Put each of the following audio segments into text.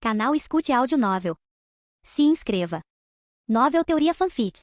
Canal Escute Áudio Novel. Se inscreva. Novel Teoria Fanfic.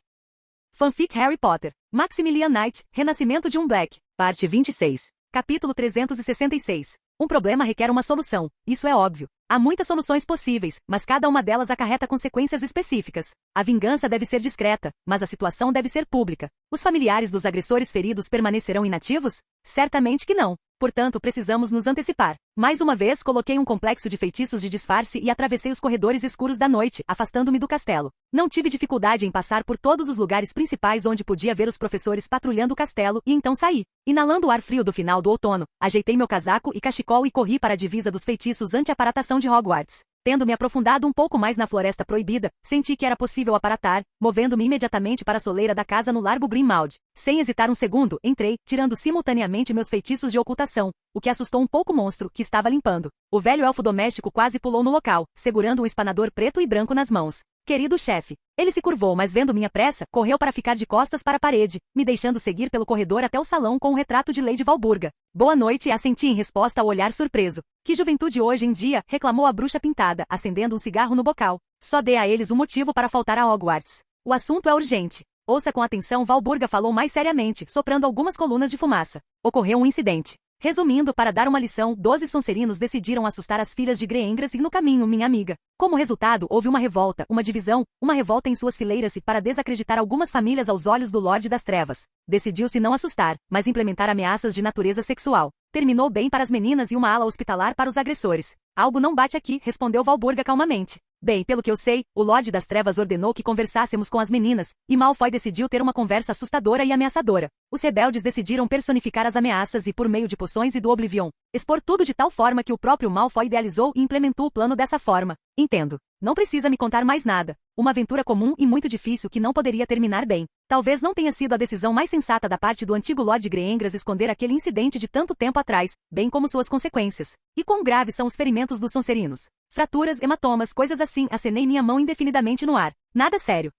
Fanfic Harry Potter, Maximilian Knight, Renascimento de um Black, parte 26, capítulo 366. Um problema requer uma solução, isso é óbvio. Há muitas soluções possíveis, mas cada uma delas acarreta consequências específicas. A vingança deve ser discreta, mas a situação deve ser pública. Os familiares dos agressores feridos permanecerão inativos? Certamente que não. Portanto, precisamos nos antecipar. Mais uma vez, coloquei um complexo de feitiços de disfarce e atravessei os corredores escuros da noite, afastando-me do castelo. Não tive dificuldade em passar por todos os lugares principais onde podia ver os professores patrulhando o castelo e então saí. Inalando o ar frio do final do outono, ajeitei meu casaco e cachecol e corri para a divisa dos feitiços anti-aparatação de Hogwarts. Tendo me aprofundado um pouco mais na Floresta Proibida, senti que era possível aparatar, movendo-me imediatamente para a soleira da casa no Largo Grimmauld. Sem hesitar um segundo, entrei, tirando simultaneamente meus feitiços de ocultação, o que assustou um pouco o monstro, que estava limpando. O velho elfo doméstico quase pulou no local, segurando um espanador preto e branco nas mãos. Querido chefe. Ele se curvou, mas vendo minha pressa, correu para ficar de costas para a parede, me deixando seguir pelo corredor até o salão com o retrato de Lady Valburga. Boa noite, assenti em resposta ao olhar surpreso. Que juventude hoje em dia, reclamou a bruxa pintada, acendendo um cigarro no bocal. Só dê a eles um motivo para faltar a Hogwarts. O assunto é urgente. Ouça com atenção, Valburga falou mais seriamente, soprando algumas colunas de fumaça. Ocorreu um incidente. Resumindo, para dar uma lição, 12 Sonserinos decidiram assustar as filhas de Greengrass e no caminho, minha amiga. Como resultado, houve uma revolta, uma divisão, uma revolta em suas fileiras e para desacreditar algumas famílias aos olhos do Lorde das Trevas. Decidiu-se não assustar, mas implementar ameaças de natureza sexual. Terminou bem para as meninas e uma ala hospitalar para os agressores. Algo não bate aqui, respondeu Valburga calmamente. Bem, pelo que eu sei, o Lorde das Trevas ordenou que conversássemos com as meninas, e Malfoy decidiu ter uma conversa assustadora e ameaçadora. Os rebeldes decidiram personificar as ameaças e, por meio de poções e do Oblivion, expor tudo de tal forma que o próprio Malfoy idealizou e implementou o plano dessa forma. Entendo. Não precisa me contar mais nada. Uma aventura comum e muito difícil que não poderia terminar bem. Talvez não tenha sido a decisão mais sensata da parte do antigo Lord Greengrass esconder aquele incidente de tanto tempo atrás, bem como suas consequências. E quão graves são os ferimentos dos Sonserinos? Fraturas, hematomas, coisas assim, acenei minha mão indefinidamente no ar. Nada sério.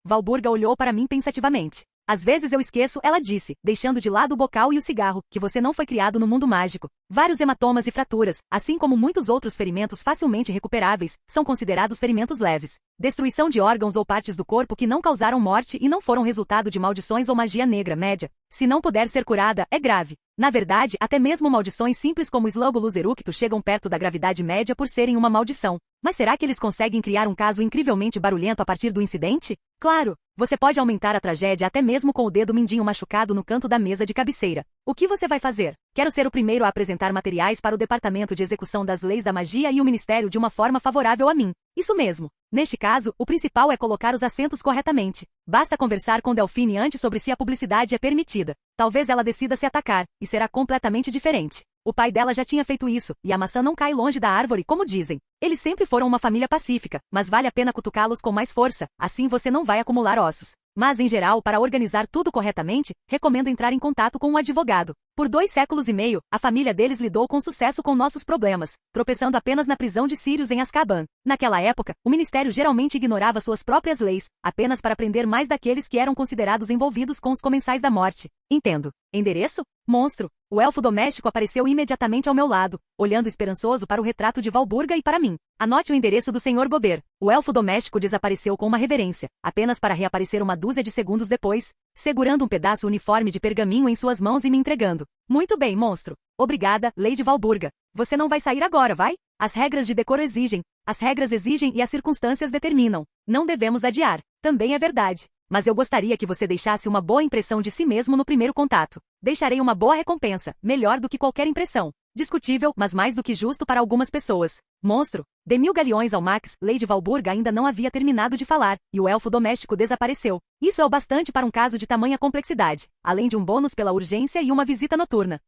Valburga olhou para mim pensativamente. Às vezes eu esqueço, ela disse, deixando de lado o bocal e o cigarro, que você não foi criado no mundo mágico. Vários hematomas e fraturas, assim como muitos outros ferimentos facilmente recuperáveis, são considerados ferimentos leves. Destruição de órgãos ou partes do corpo que não causaram morte e não foram resultado de maldições ou magia negra média. Se não puder ser curada, é grave. Na verdade, até mesmo maldições simples como Slugulus Eructo chegam perto da gravidade média por serem uma maldição. Mas será que eles conseguem criar um caso incrivelmente barulhento a partir do incidente? Claro! Você pode aumentar a tragédia até mesmo com o dedo mindinho machucado no canto da mesa de cabeceira. O que você vai fazer? Quero ser o primeiro a apresentar materiais para o Departamento de Execução das Leis da Magia e o Ministério de uma forma favorável a mim. Isso mesmo. Neste caso, o principal é colocar os acentos corretamente. Basta conversar com Delphine antes sobre se a publicidade é permitida. Talvez ela decida se atacar, e será completamente diferente. O pai dela já tinha feito isso, e a maçã não cai longe da árvore, como dizem. Eles sempre foram uma família pacífica, mas vale a pena cutucá-los com mais força, assim você não vai acumular ossos. Mas, em geral, para organizar tudo corretamente, recomendo entrar em contato com um advogado. Por 2 séculos e meio, a família deles lidou com sucesso com nossos problemas, tropeçando apenas na prisão de Sirius em Azkaban. Naquela época, o ministério geralmente ignorava suas próprias leis, apenas para prender mais daqueles que eram considerados envolvidos com os comensais da morte. Entendo. Endereço? Monstro. O elfo doméstico apareceu imediatamente ao meu lado, olhando esperançoso para o retrato de Valburga e para mim. Anote o endereço do Sr. Gobert. O elfo doméstico desapareceu com uma reverência, apenas para reaparecer uma dúzia de segundos depois, segurando um pedaço uniforme de pergaminho em suas mãos e me entregando. Muito bem, monstro. Obrigada, Lady Valburga. Você não vai sair agora, vai? As regras de decoro exigem. As regras exigem e as circunstâncias determinam. Não devemos adiar. Também é verdade. Mas eu gostaria que você deixasse uma boa impressão de si mesmo no primeiro contato. Deixarei uma boa recompensa, melhor do que qualquer impressão. Discutível, mas mais do que justo para algumas pessoas. Monstro, dê 1000 galeões ao Max. Lady Valburga ainda não havia terminado de falar, e o elfo doméstico desapareceu. Isso é o bastante para um caso de tamanha complexidade, além de um bônus pela urgência e uma visita noturna.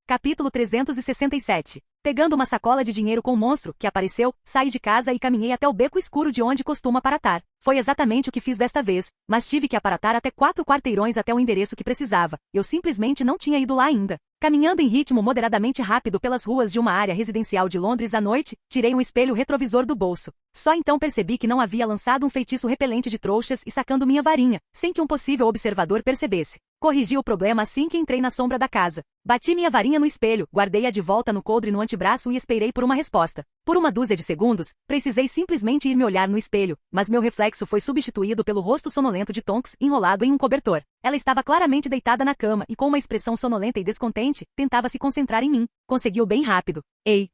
Capítulo 367. Pegando uma sacola de dinheiro com o monstro, que apareceu, saí de casa e caminhei até o beco escuro de onde costuma aparatar. Foi exatamente o que fiz desta vez, mas tive que aparatar até 4 quarteirões até o endereço que precisava. Eu simplesmente não tinha ido lá ainda. Caminhando em ritmo moderadamente rápido pelas ruas de uma área residencial de Londres à noite, tirei um espelho retrovisor do bolso. Só então percebi que não havia lançado um feitiço repelente de trouxas e sacando minha varinha, sem que um possível observador percebesse. Corrigi o problema assim que entrei na sombra da casa. Bati minha varinha no espelho, guardei-a de volta no coldre no antebraço e esperei por uma resposta. Por uma dúzia de segundos, precisei simplesmente ir me olhar no espelho, mas meu reflexo foi substituído pelo rosto sonolento de Tonks enrolado em um cobertor. Ela estava claramente deitada na cama e com uma expressão sonolenta e descontente, tentava se concentrar em mim. Conseguiu bem rápido. Ei,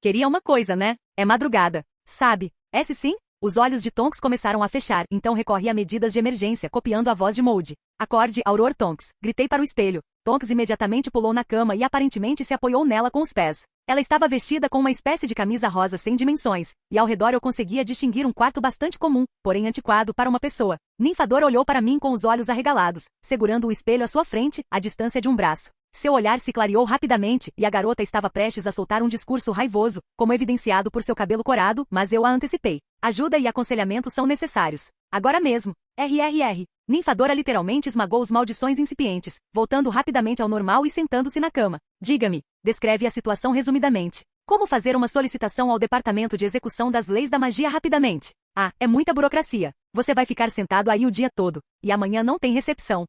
queria uma coisa, né? É madrugada. Sabe? Esse sim? Os olhos de Tonks começaram a fechar, então recorri a medidas de emergência, copiando a voz de Molde. Acorde, Auror Tonks. Gritei para o espelho. Tonks imediatamente pulou na cama e aparentemente se apoiou nela com os pés. Ela estava vestida com uma espécie de camisa rosa sem dimensões, e ao redor eu conseguia distinguir um quarto bastante comum, porém antiquado para uma pessoa. Ninfadora olhou para mim com os olhos arregalados, segurando o espelho à sua frente, à distância de um braço. Seu olhar se clareou rapidamente, e a garota estava prestes a soltar um discurso raivoso, como evidenciado por seu cabelo corado, mas eu a antecipei. Ajuda e aconselhamento são necessários. Agora mesmo. RRR. Ninfadora literalmente esmagou os maldições incipientes, voltando rapidamente ao normal e sentando-se na cama. Diga-me, descreve a situação resumidamente. Como fazer uma solicitação ao Departamento de Execução das Leis da Magia rapidamente? Ah, é muita burocracia. Você vai ficar sentado aí o dia todo, e amanhã não tem recepção.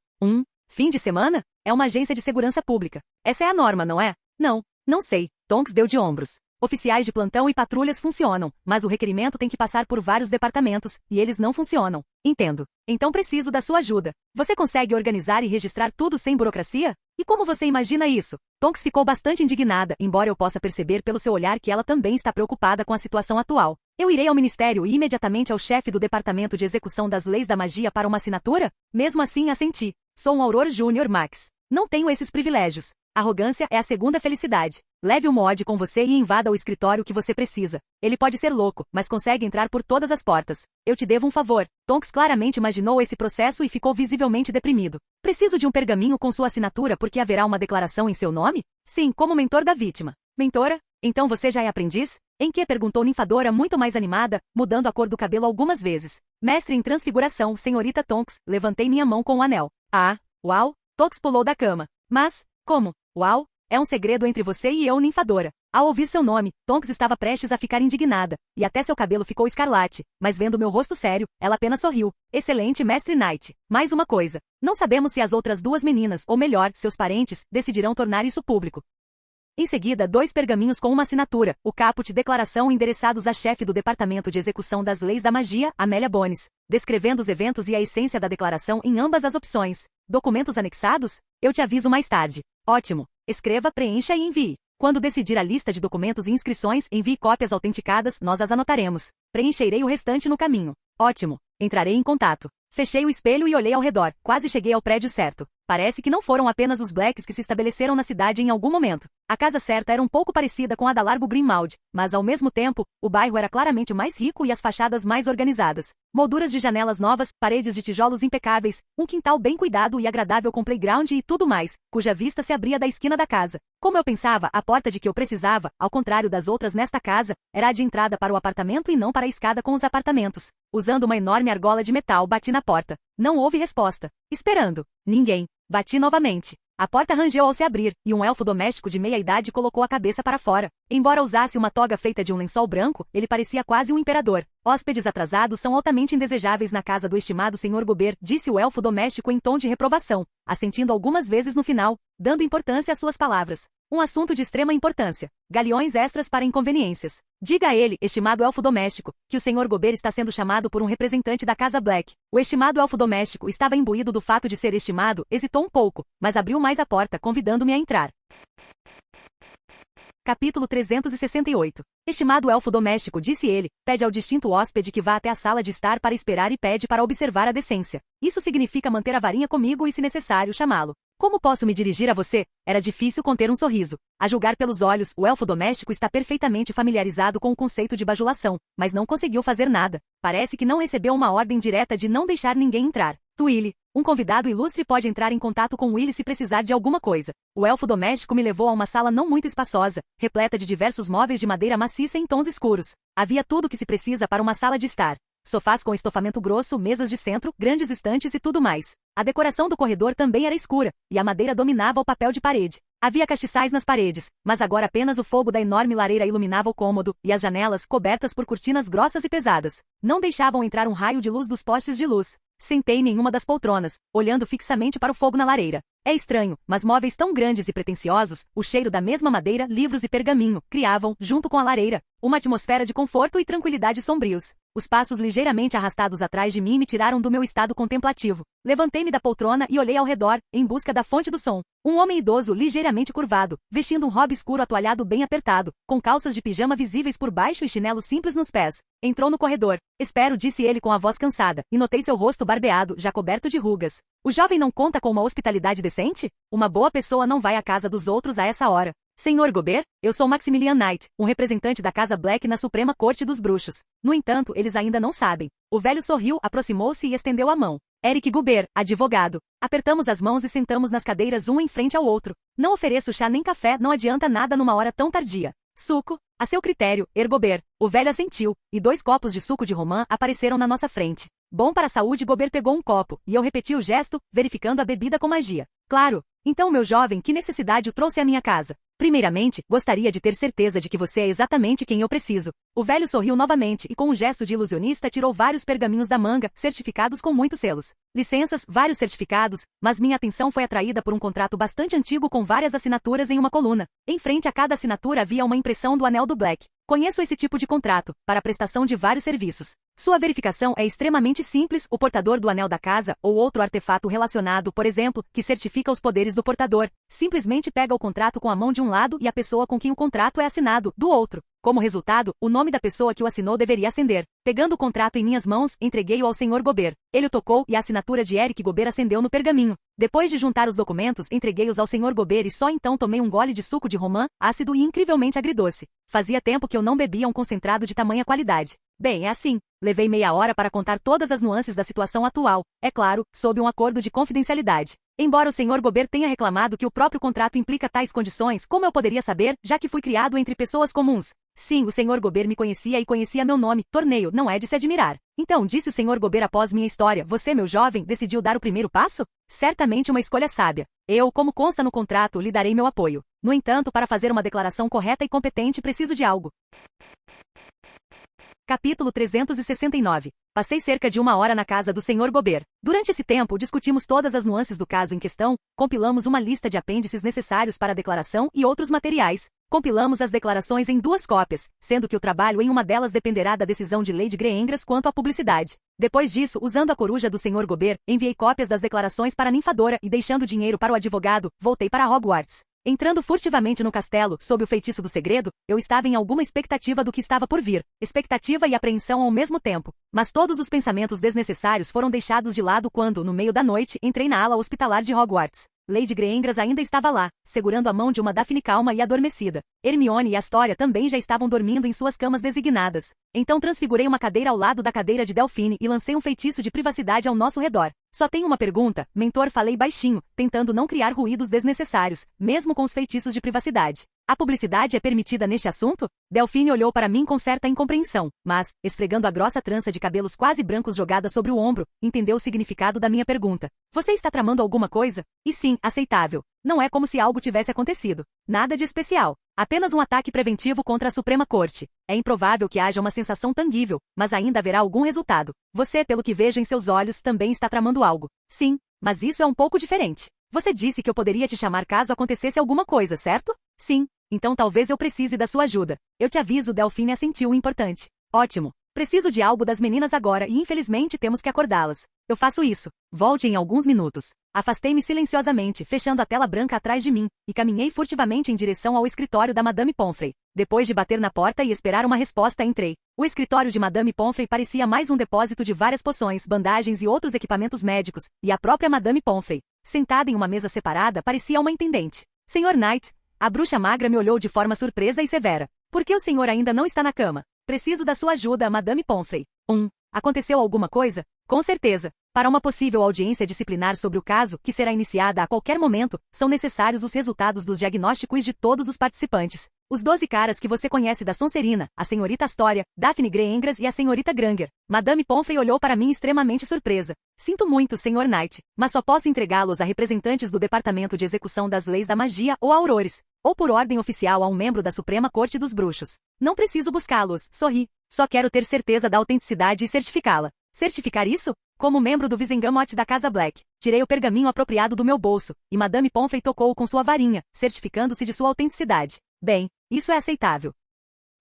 Fim de semana? É uma agência de segurança pública. Essa é a norma, não é? Não sei. Tonks deu de ombros. Oficiais de plantão e patrulhas funcionam, mas o requerimento tem que passar por vários departamentos, e eles não funcionam. Entendo. Então preciso da sua ajuda. Você consegue organizar e registrar tudo sem burocracia? E como você imagina isso? Tonks ficou bastante indignada, embora eu possa perceber pelo seu olhar que ela também está preocupada com a situação atual. Eu irei ao ministério e imediatamente ao chefe do Departamento de Execução das Leis da Magia para uma assinatura? Mesmo assim assenti. Sou um Auror Júnior Max. Não tenho esses privilégios. Arrogância é a segunda felicidade. Leve o Mod com você e invada o escritório que você precisa. Ele pode ser louco, mas consegue entrar por todas as portas. Eu te devo um favor. Tonks claramente imaginou esse processo e ficou visivelmente deprimido. Preciso de um pergaminho com sua assinatura porque haverá uma declaração em seu nome? Sim, como mentor da vítima. Mentora? Então você já é aprendiz? Em que? Perguntou Ninfadora muito mais animada, mudando a cor do cabelo algumas vezes. Mestre em transfiguração, senhorita Tonks. Levantei minha mão com o anel. Ah, uau! Tonks pulou da cama. Mas, como? Uau! É um segredo entre você e eu, Ninfadora. Ao ouvir seu nome, Tonks estava prestes a ficar indignada, e até seu cabelo ficou escarlate, mas vendo meu rosto sério, ela apenas sorriu. Excelente, Mestre Knight. Mais uma coisa. Não sabemos se as outras duas meninas, ou melhor, seus parentes, decidirão tornar isso público. Em seguida, 2 pergaminhos com uma assinatura, o caput declaração endereçados à chefe do Departamento de Execução das Leis da Magia, Amélia Bones, descrevendo os eventos e a essência da declaração em ambas as opções. Documentos anexados? Eu te aviso mais tarde. Ótimo. Escreva, preencha e envie. Quando decidir a lista de documentos e inscrições, envie cópias autenticadas, nós as anotaremos. Preencherei o restante no caminho. Ótimo. Entrarei em contato. Fechei o espelho e olhei ao redor. Quase cheguei ao prédio certo. Parece que não foram apenas os Blacks que se estabeleceram na cidade em algum momento. A casa certa era um pouco parecida com a da Largo Grimmauld, mas ao mesmo tempo, o bairro era claramente mais rico e as fachadas mais organizadas. Molduras de janelas novas, paredes de tijolos impecáveis, um quintal bem cuidado e agradável com playground e tudo mais, cuja vista se abria da esquina da casa. Como eu pensava, a porta de que eu precisava, ao contrário das outras nesta casa, era a de entrada para o apartamento e não para a escada com os apartamentos. Usando uma enorme argola de metal, bati na porta. Não houve resposta. Esperando. Ninguém. Bati novamente. A porta rangeu ao se abrir, e um elfo doméstico de meia-idade colocou a cabeça para fora. Embora usasse uma toga feita de um lençol branco, ele parecia quase um imperador. Hóspedes atrasados são altamente indesejáveis na casa do estimado Sr. Gober, disse o elfo doméstico em tom de reprovação, assentindo algumas vezes no final, dando importância às suas palavras. Um assunto de extrema importância. Galeões extras para inconveniências. Diga a ele, estimado elfo doméstico, que o Sr. Gober está sendo chamado por um representante da Casa Black. O estimado elfo doméstico estava imbuído do fato de ser estimado, hesitou um pouco, mas abriu mais a porta, convidando-me a entrar. Capítulo 368. Estimado elfo doméstico, disse ele, pede ao distinto hóspede que vá até a sala de estar para esperar e pede para observar a decência. Isso significa manter a varinha comigo e, se necessário, chamá-lo. Como posso me dirigir a você? Era difícil conter um sorriso. A julgar pelos olhos, o elfo doméstico está perfeitamente familiarizado com o conceito de bajulação, mas não conseguiu fazer nada. Parece que não recebeu uma ordem direta de não deixar ninguém entrar. Willy, um convidado ilustre pode entrar em contato com Willy se precisar de alguma coisa. O elfo doméstico me levou a uma sala não muito espaçosa, repleta de diversos móveis de madeira maciça em tons escuros. Havia tudo o que se precisa para uma sala de estar. Sofás com estofamento grosso, mesas de centro, grandes estantes e tudo mais. A decoração do corredor também era escura, e a madeira dominava o papel de parede. Havia castiçais nas paredes, mas agora apenas o fogo da enorme lareira iluminava o cômodo, e as janelas, cobertas por cortinas grossas e pesadas, não deixavam entrar um raio de luz dos postes de luz. Sentei-me em uma das poltronas, olhando fixamente para o fogo na lareira. É estranho, mas móveis tão grandes e pretensiosos, o cheiro da mesma madeira, livros e pergaminho, criavam, junto com a lareira, uma atmosfera de conforto e tranquilidade sombrios. Os passos ligeiramente arrastados atrás de mim me tiraram do meu estado contemplativo. Levantei-me da poltrona e olhei ao redor, em busca da fonte do som. Um homem idoso ligeiramente curvado, vestindo um hobby escuro atualhado bem apertado, com calças de pijama visíveis por baixo e chinelo simples nos pés. Entrou no corredor. Espero, disse ele com a voz cansada, e notei seu rosto barbeado, já coberto de rugas. O jovem não conta com uma hospitalidade decente? Uma boa pessoa não vai à casa dos outros a essa hora. Senhor Gobert, eu sou Maximilian Knight, um representante da Casa Black na Suprema Corte dos Bruxos. No entanto, eles ainda não sabem. O velho sorriu, aproximou-se e estendeu a mão. Eric Gobert, advogado. Apertamos as mãos e sentamos nas cadeiras um em frente ao outro. Não ofereço chá nem café, não adianta nada numa hora tão tardia. Suco? A seu critério, Gobert. O velho assentiu, e 2 copos de suco de romã apareceram na nossa frente. Bom para a saúde. Gobert pegou um copo, e eu repeti o gesto, verificando a bebida com magia. Claro. Então, meu jovem, que necessidade o trouxe à minha casa? Primeiramente, gostaria de ter certeza de que você é exatamente quem eu preciso. O velho sorriu novamente e com um gesto de ilusionista tirou vários pergaminhos da manga, certificados com muitos selos. Licenças, vários certificados, mas minha atenção foi atraída por um contrato bastante antigo com várias assinaturas em uma coluna. Em frente a cada assinatura havia uma impressão do anel do Black. Conheço esse tipo de contrato, para a prestação de vários serviços. Sua verificação é extremamente simples. O portador do anel da casa, ou outro artefato relacionado, por exemplo, que certifica os poderes do portador, simplesmente pega o contrato com a mão de um lado e a pessoa com quem o contrato é assinado, do outro. Como resultado, o nome da pessoa que o assinou deveria acender. Pegando o contrato em minhas mãos, entreguei-o ao Sr. Gobert. Ele o tocou e a assinatura de Eric Gobert acendeu no pergaminho. Depois de juntar os documentos, entreguei-os ao Sr. Gobert e só então tomei um gole de suco de romã, ácido e incrivelmente agridoce. Fazia tempo que eu não bebia um concentrado de tamanha qualidade. Bem, é assim. Levei meia hora para contar todas as nuances da situação atual, é claro, sob um acordo de confidencialidade. Embora o Sr. Gobert tenha reclamado que o próprio contrato implica tais condições, como eu poderia saber, já que fui criado entre pessoas comuns? Sim, o Sr. Gobert me conhecia e conhecia meu nome, Torneio, não é de se admirar. Então, disse o Sr. Gobert após minha história, você, meu jovem, decidiu dar o primeiro passo? Certamente uma escolha sábia. Eu, como consta no contrato, lhe darei meu apoio. No entanto, para fazer uma declaração correta e competente, preciso de algo. Capítulo 369. Passei cerca de 1 hora na casa do Sr. Gobert. Durante esse tempo, discutimos todas as nuances do caso em questão, compilamos uma lista de apêndices necessários para a declaração e outros materiais. Compilamos as declarações em 2 cópias, sendo que o trabalho em uma delas dependerá da decisão de Lady Greyengras quanto à publicidade. Depois disso, usando a coruja do Sr. Gobert, enviei cópias das declarações para a ninfadora e deixando dinheiro para o advogado, voltei para Hogwarts. Entrando furtivamente no castelo, sob o feitiço do segredo, eu estava em alguma expectativa do que estava por vir. Expectativa e apreensão ao mesmo tempo. Mas todos os pensamentos desnecessários foram deixados de lado quando, no meio da noite, entrei na ala hospitalar de Hogwarts. Lady Greyengras ainda estava lá, segurando a mão de uma Daphne calma e adormecida. Hermione e Astoria também já estavam dormindo em suas camas designadas. Então transfigurei uma cadeira ao lado da cadeira de Delphine e lancei um feitiço de privacidade ao nosso redor. Só tenho uma pergunta, mentor, falei baixinho, tentando não criar ruídos desnecessários, mesmo com os feitiços de privacidade. A publicidade é permitida neste assunto? Delphine olhou para mim com certa incompreensão, mas, esfregando a grossa trança de cabelos quase brancos jogada sobre o ombro, entendeu o significado da minha pergunta. Você está tramando alguma coisa? E sim, aceitável. Não é como se algo tivesse acontecido. Nada de especial. Apenas um ataque preventivo contra a Suprema Corte. É improvável que haja uma sensação tangível, mas ainda haverá algum resultado. Você, pelo que vejo em seus olhos, também está tramando algo. Sim, mas isso é um pouco diferente. Você disse que eu poderia te chamar caso acontecesse alguma coisa, certo? Sim. Então talvez eu precise da sua ajuda. Eu te aviso, Delphine assentiu importante. Ótimo. Preciso de algo das meninas agora e infelizmente temos que acordá-las. Eu faço isso. Volte em alguns minutos. Afastei-me silenciosamente, fechando a tela branca atrás de mim, e caminhei furtivamente em direção ao escritório da Madame Pomfrey. Depois de bater na porta e esperar uma resposta, entrei. O escritório de Madame Pomfrey parecia mais um depósito de várias poções, bandagens e outros equipamentos médicos, e a própria Madame Pomfrey, sentada em uma mesa separada, parecia uma intendente. Sr. Knight, a bruxa magra me olhou de forma surpresa e severa. Por que o senhor ainda não está na cama? Preciso da sua ajuda, Madame Pomfrey. Aconteceu alguma coisa? Com certeza. Para uma possível audiência disciplinar sobre o caso, que será iniciada a qualquer momento, são necessários os resultados dos diagnósticos de todos os participantes. Os 12 caras que você conhece da Sonserina, a senhorita Astoria, Daphne Greyengras e a senhorita Granger. Madame Pomfrey olhou para mim extremamente surpresa. Sinto muito, Sr. Knight, mas só posso entregá-los a representantes do Departamento de Execução das Leis da Magia ou a Aurores, ou por ordem oficial a um membro da Suprema Corte dos Bruxos. Não preciso buscá-los, sorri. Só quero ter certeza da autenticidade e certificá-la. Certificar isso? Como membro do Visengamot da Casa Black, tirei o pergaminho apropriado do meu bolso, e Madame Pomfrey tocou-o com sua varinha, certificando-se de sua autenticidade. Bem, isso é aceitável.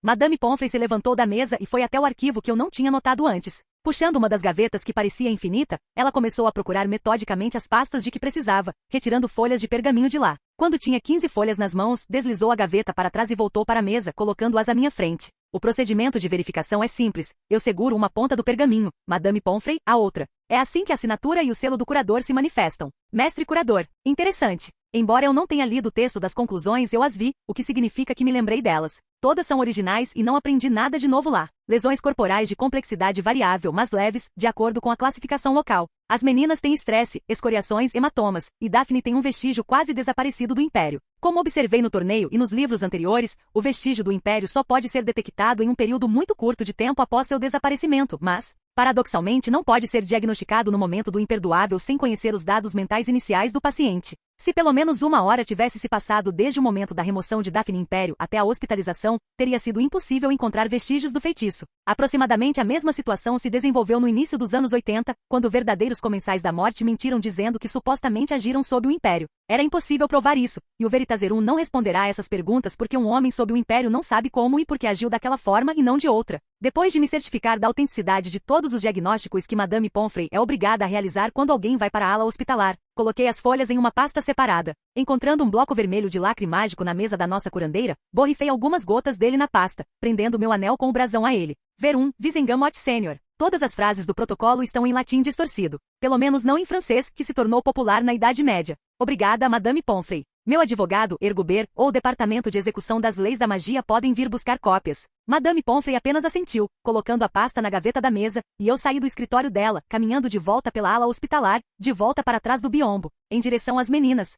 Madame Pomfrey se levantou da mesa e foi até o arquivo que eu não tinha notado antes. Puxando uma das gavetas que parecia infinita, ela começou a procurar metodicamente as pastas de que precisava, retirando folhas de pergaminho de lá. Quando tinha 15 folhas nas mãos, deslizou a gaveta para trás e voltou para a mesa, colocando-as à minha frente. O procedimento de verificação é simples. Eu seguro uma ponta do pergaminho, Madame Pomfrey, a outra. É assim que a assinatura e o selo do curador se manifestam. Mestre curador. Interessante. Embora eu não tenha lido o texto das conclusões, eu as vi, o que significa que me lembrei delas. Todas são originais e não aprendi nada de novo lá. Lesões corporais de complexidade variável, mas leves, de acordo com a classificação local. As meninas têm estresse, escoriações, hematomas, e Daphne tem um vestígio quase desaparecido do Império. Como observei no torneio e nos livros anteriores, o vestígio do Império só pode ser detectado em um período muito curto de tempo após seu desaparecimento, mas, paradoxalmente, não pode ser diagnosticado no momento do imperdoável sem conhecer os dados mentais iniciais do paciente. Se pelo menos 1 hora tivesse se passado desde o momento da remoção de Daphne Império até a hospitalização, teria sido impossível encontrar vestígios do feitiço. Aproximadamente a mesma situação se desenvolveu no início dos anos 80, quando verdadeiros comensais da morte mentiram dizendo que supostamente agiram sob o Império. Era impossível provar isso, e o Veritaserum não responderá a essas perguntas porque um homem sob o Império não sabe como e por que agiu daquela forma e não de outra. Depois de me certificar da autenticidade de todos os diagnósticos que Madame Pomfrey é obrigada a realizar quando alguém vai para a ala hospitalar, coloquei as folhas em uma pasta separada. Encontrando um bloco vermelho de lacre mágico na mesa da nossa curandeira, borrifei algumas gotas dele na pasta, prendendo meu anel com o brasão a ele. Verum, Visengamot Sênior. Todas as frases do protocolo estão em latim distorcido. Pelo menos não em francês, que se tornou popular na Idade Média. Obrigada, Madame Pomfrey. Meu advogado, Erguber, ou o Departamento de Execução das Leis da Magia podem vir buscar cópias. Madame Pomfrey apenas assentiu, colocando a pasta na gaveta da mesa, e eu saí do escritório dela, caminhando de volta pela ala hospitalar, de volta para trás do biombo, em direção às meninas.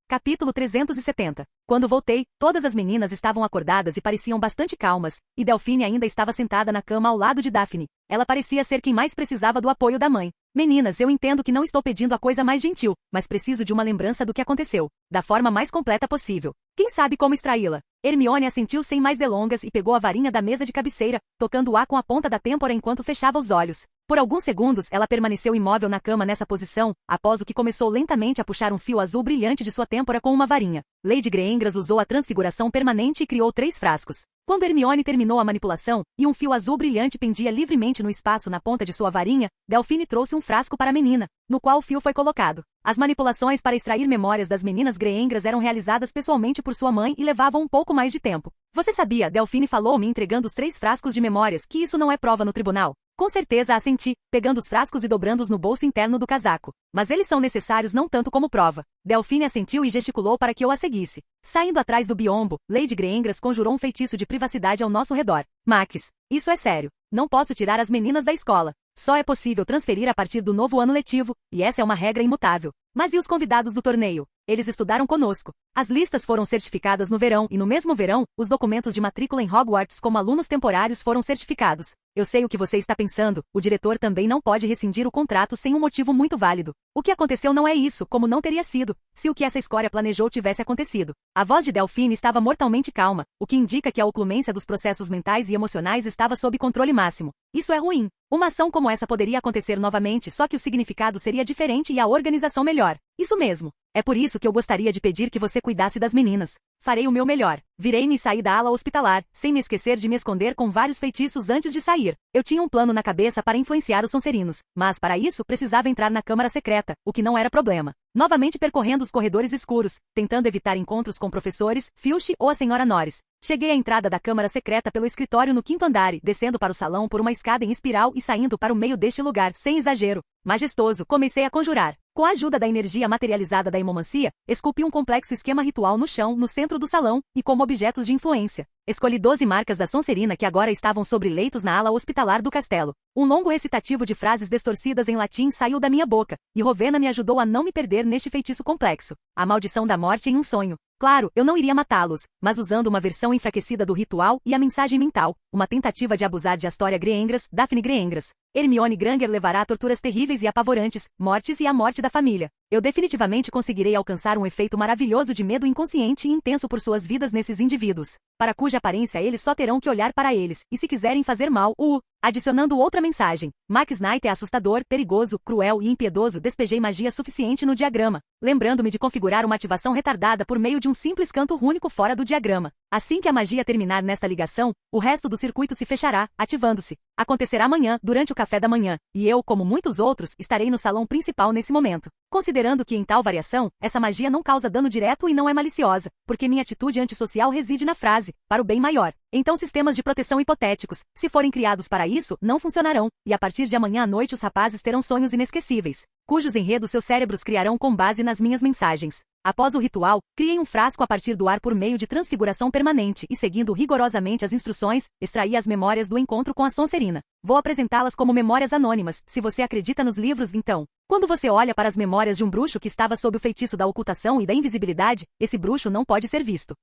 Capítulo 370. Quando voltei, todas as meninas estavam acordadas e pareciam bastante calmas, e Delphine ainda estava sentada na cama ao lado de Daphne. Ela parecia ser quem mais precisava do apoio da mãe. Meninas, eu entendo que não estou pedindo a coisa mais gentil, mas preciso de uma lembrança do que aconteceu, da forma mais completa possível. Quem sabe como extraí-la? Hermione assentiu sem mais delongas e pegou a varinha da mesa de cabeceira, tocando-a com a ponta da têmpora enquanto fechava os olhos. Por alguns segundos, ela permaneceu imóvel na cama nessa posição, após o que começou lentamente a puxar um fio azul brilhante de sua têmpora com uma varinha. Lady Greengras usou a transfiguração permanente e criou 3 frascos. Quando Hermione terminou a manipulação, e um fio azul brilhante pendia livremente no espaço na ponta de sua varinha, Delphine trouxe um frasco para a menina, no qual o fio foi colocado. As manipulações para extrair memórias das meninas Greengras eram realizadas pessoalmente por sua mãe e levavam um pouco mais de tempo. Você sabia, Delphine falou me entregando os 3 frascos de memórias, que isso não é prova no tribunal? Com certeza assenti, pegando os frascos e dobrando-os no bolso interno do casaco. Mas eles são necessários não tanto como prova. Delphine assentiu e gesticulou para que eu a seguisse. Saindo atrás do biombo, Lady Greengras conjurou um feitiço de privacidade ao nosso redor. Max, isso é sério. Não posso tirar as meninas da escola. Só é possível transferir a partir do novo ano letivo, e essa é uma regra imutável. Mas e os convidados do torneio? Eles estudaram conosco. As listas foram certificadas no verão e no mesmo verão, os documentos de matrícula em Hogwarts como alunos temporários foram certificados. Eu sei o que você está pensando, o diretor também não pode rescindir o contrato sem um motivo muito válido. O que aconteceu não é isso, como não teria sido, se o que essa escória planejou tivesse acontecido. A voz de Delphine estava mortalmente calma, o que indica que a oclumência dos processos mentais e emocionais estava sob controle máximo. Isso é ruim. Uma ação como essa poderia acontecer novamente, só que o significado seria diferente e a organização melhor. Isso mesmo. É por isso que eu gostaria de pedir que você cuidasse das meninas. Farei o meu melhor. Virei-me e saí da ala hospitalar, sem me esquecer de me esconder com vários feitiços antes de sair. Eu tinha um plano na cabeça para influenciar os Sonserinos, mas para isso precisava entrar na câmara secreta, o que não era problema. Novamente percorrendo os corredores escuros, tentando evitar encontros com professores, Filch ou a senhora Norris. Cheguei à entrada da câmara secreta pelo escritório no 5º andar, descendo para o salão por uma escada em espiral e saindo para o meio deste lugar, sem exagero. Majestoso, comecei a conjurar. Com a ajuda da energia materializada da hemomancia, esculpi um complexo esquema ritual no chão, no centro do salão, e como objetos de influência. Escolhi 12 marcas da Sonserina que agora estavam sobre leitos na ala hospitalar do castelo. Um longo recitativo de frases distorcidas em latim saiu da minha boca, e Rowena me ajudou a não me perder neste feitiço complexo. A maldição da morte em um sonho. Claro, eu não iria matá-los, mas usando uma versão enfraquecida do ritual e a mensagem mental, uma tentativa de abusar de Astoria Greengras, Daphne Greengras. Hermione Granger levará a torturas terríveis e apavorantes, mortes e a morte da família. Eu definitivamente conseguirei alcançar um efeito maravilhoso de medo inconsciente e intenso por suas vidas nesses indivíduos. para cuja aparência eles só terão que olhar para eles, e se quiserem fazer mal, adicionando outra mensagem. Max Knight é assustador, perigoso, cruel e impiedoso. Despejei magia suficiente no diagrama, lembrando-me de configurar uma ativação retardada por meio de um simples canto rúnico fora do diagrama. Assim que a magia terminar nesta ligação, o resto do circuito se fechará, ativando-se. Acontecerá amanhã, durante o café da manhã, e eu, como muitos outros, estarei no salão principal nesse momento. Considerando que em tal variação, essa magia não causa dano direto e não é maliciosa, porque minha atitude antissocial reside na frase, para o bem maior. Então sistemas de proteção hipotéticos, se forem criados para isso, não funcionarão, e a partir de amanhã à noite os rapazes terão sonhos inesquecíveis, cujos enredos seus cérebros criarão com base nas minhas mensagens. Após o ritual, criei um frasco a partir do ar por meio de transfiguração permanente e, seguindo rigorosamente as instruções, extraí as memórias do encontro com a Sonserina. Vou apresentá-las como memórias anônimas, se você acredita nos livros, então. Quando você olha para as memórias de um bruxo que estava sob o feitiço da ocultação e da invisibilidade, esse bruxo não pode ser visto.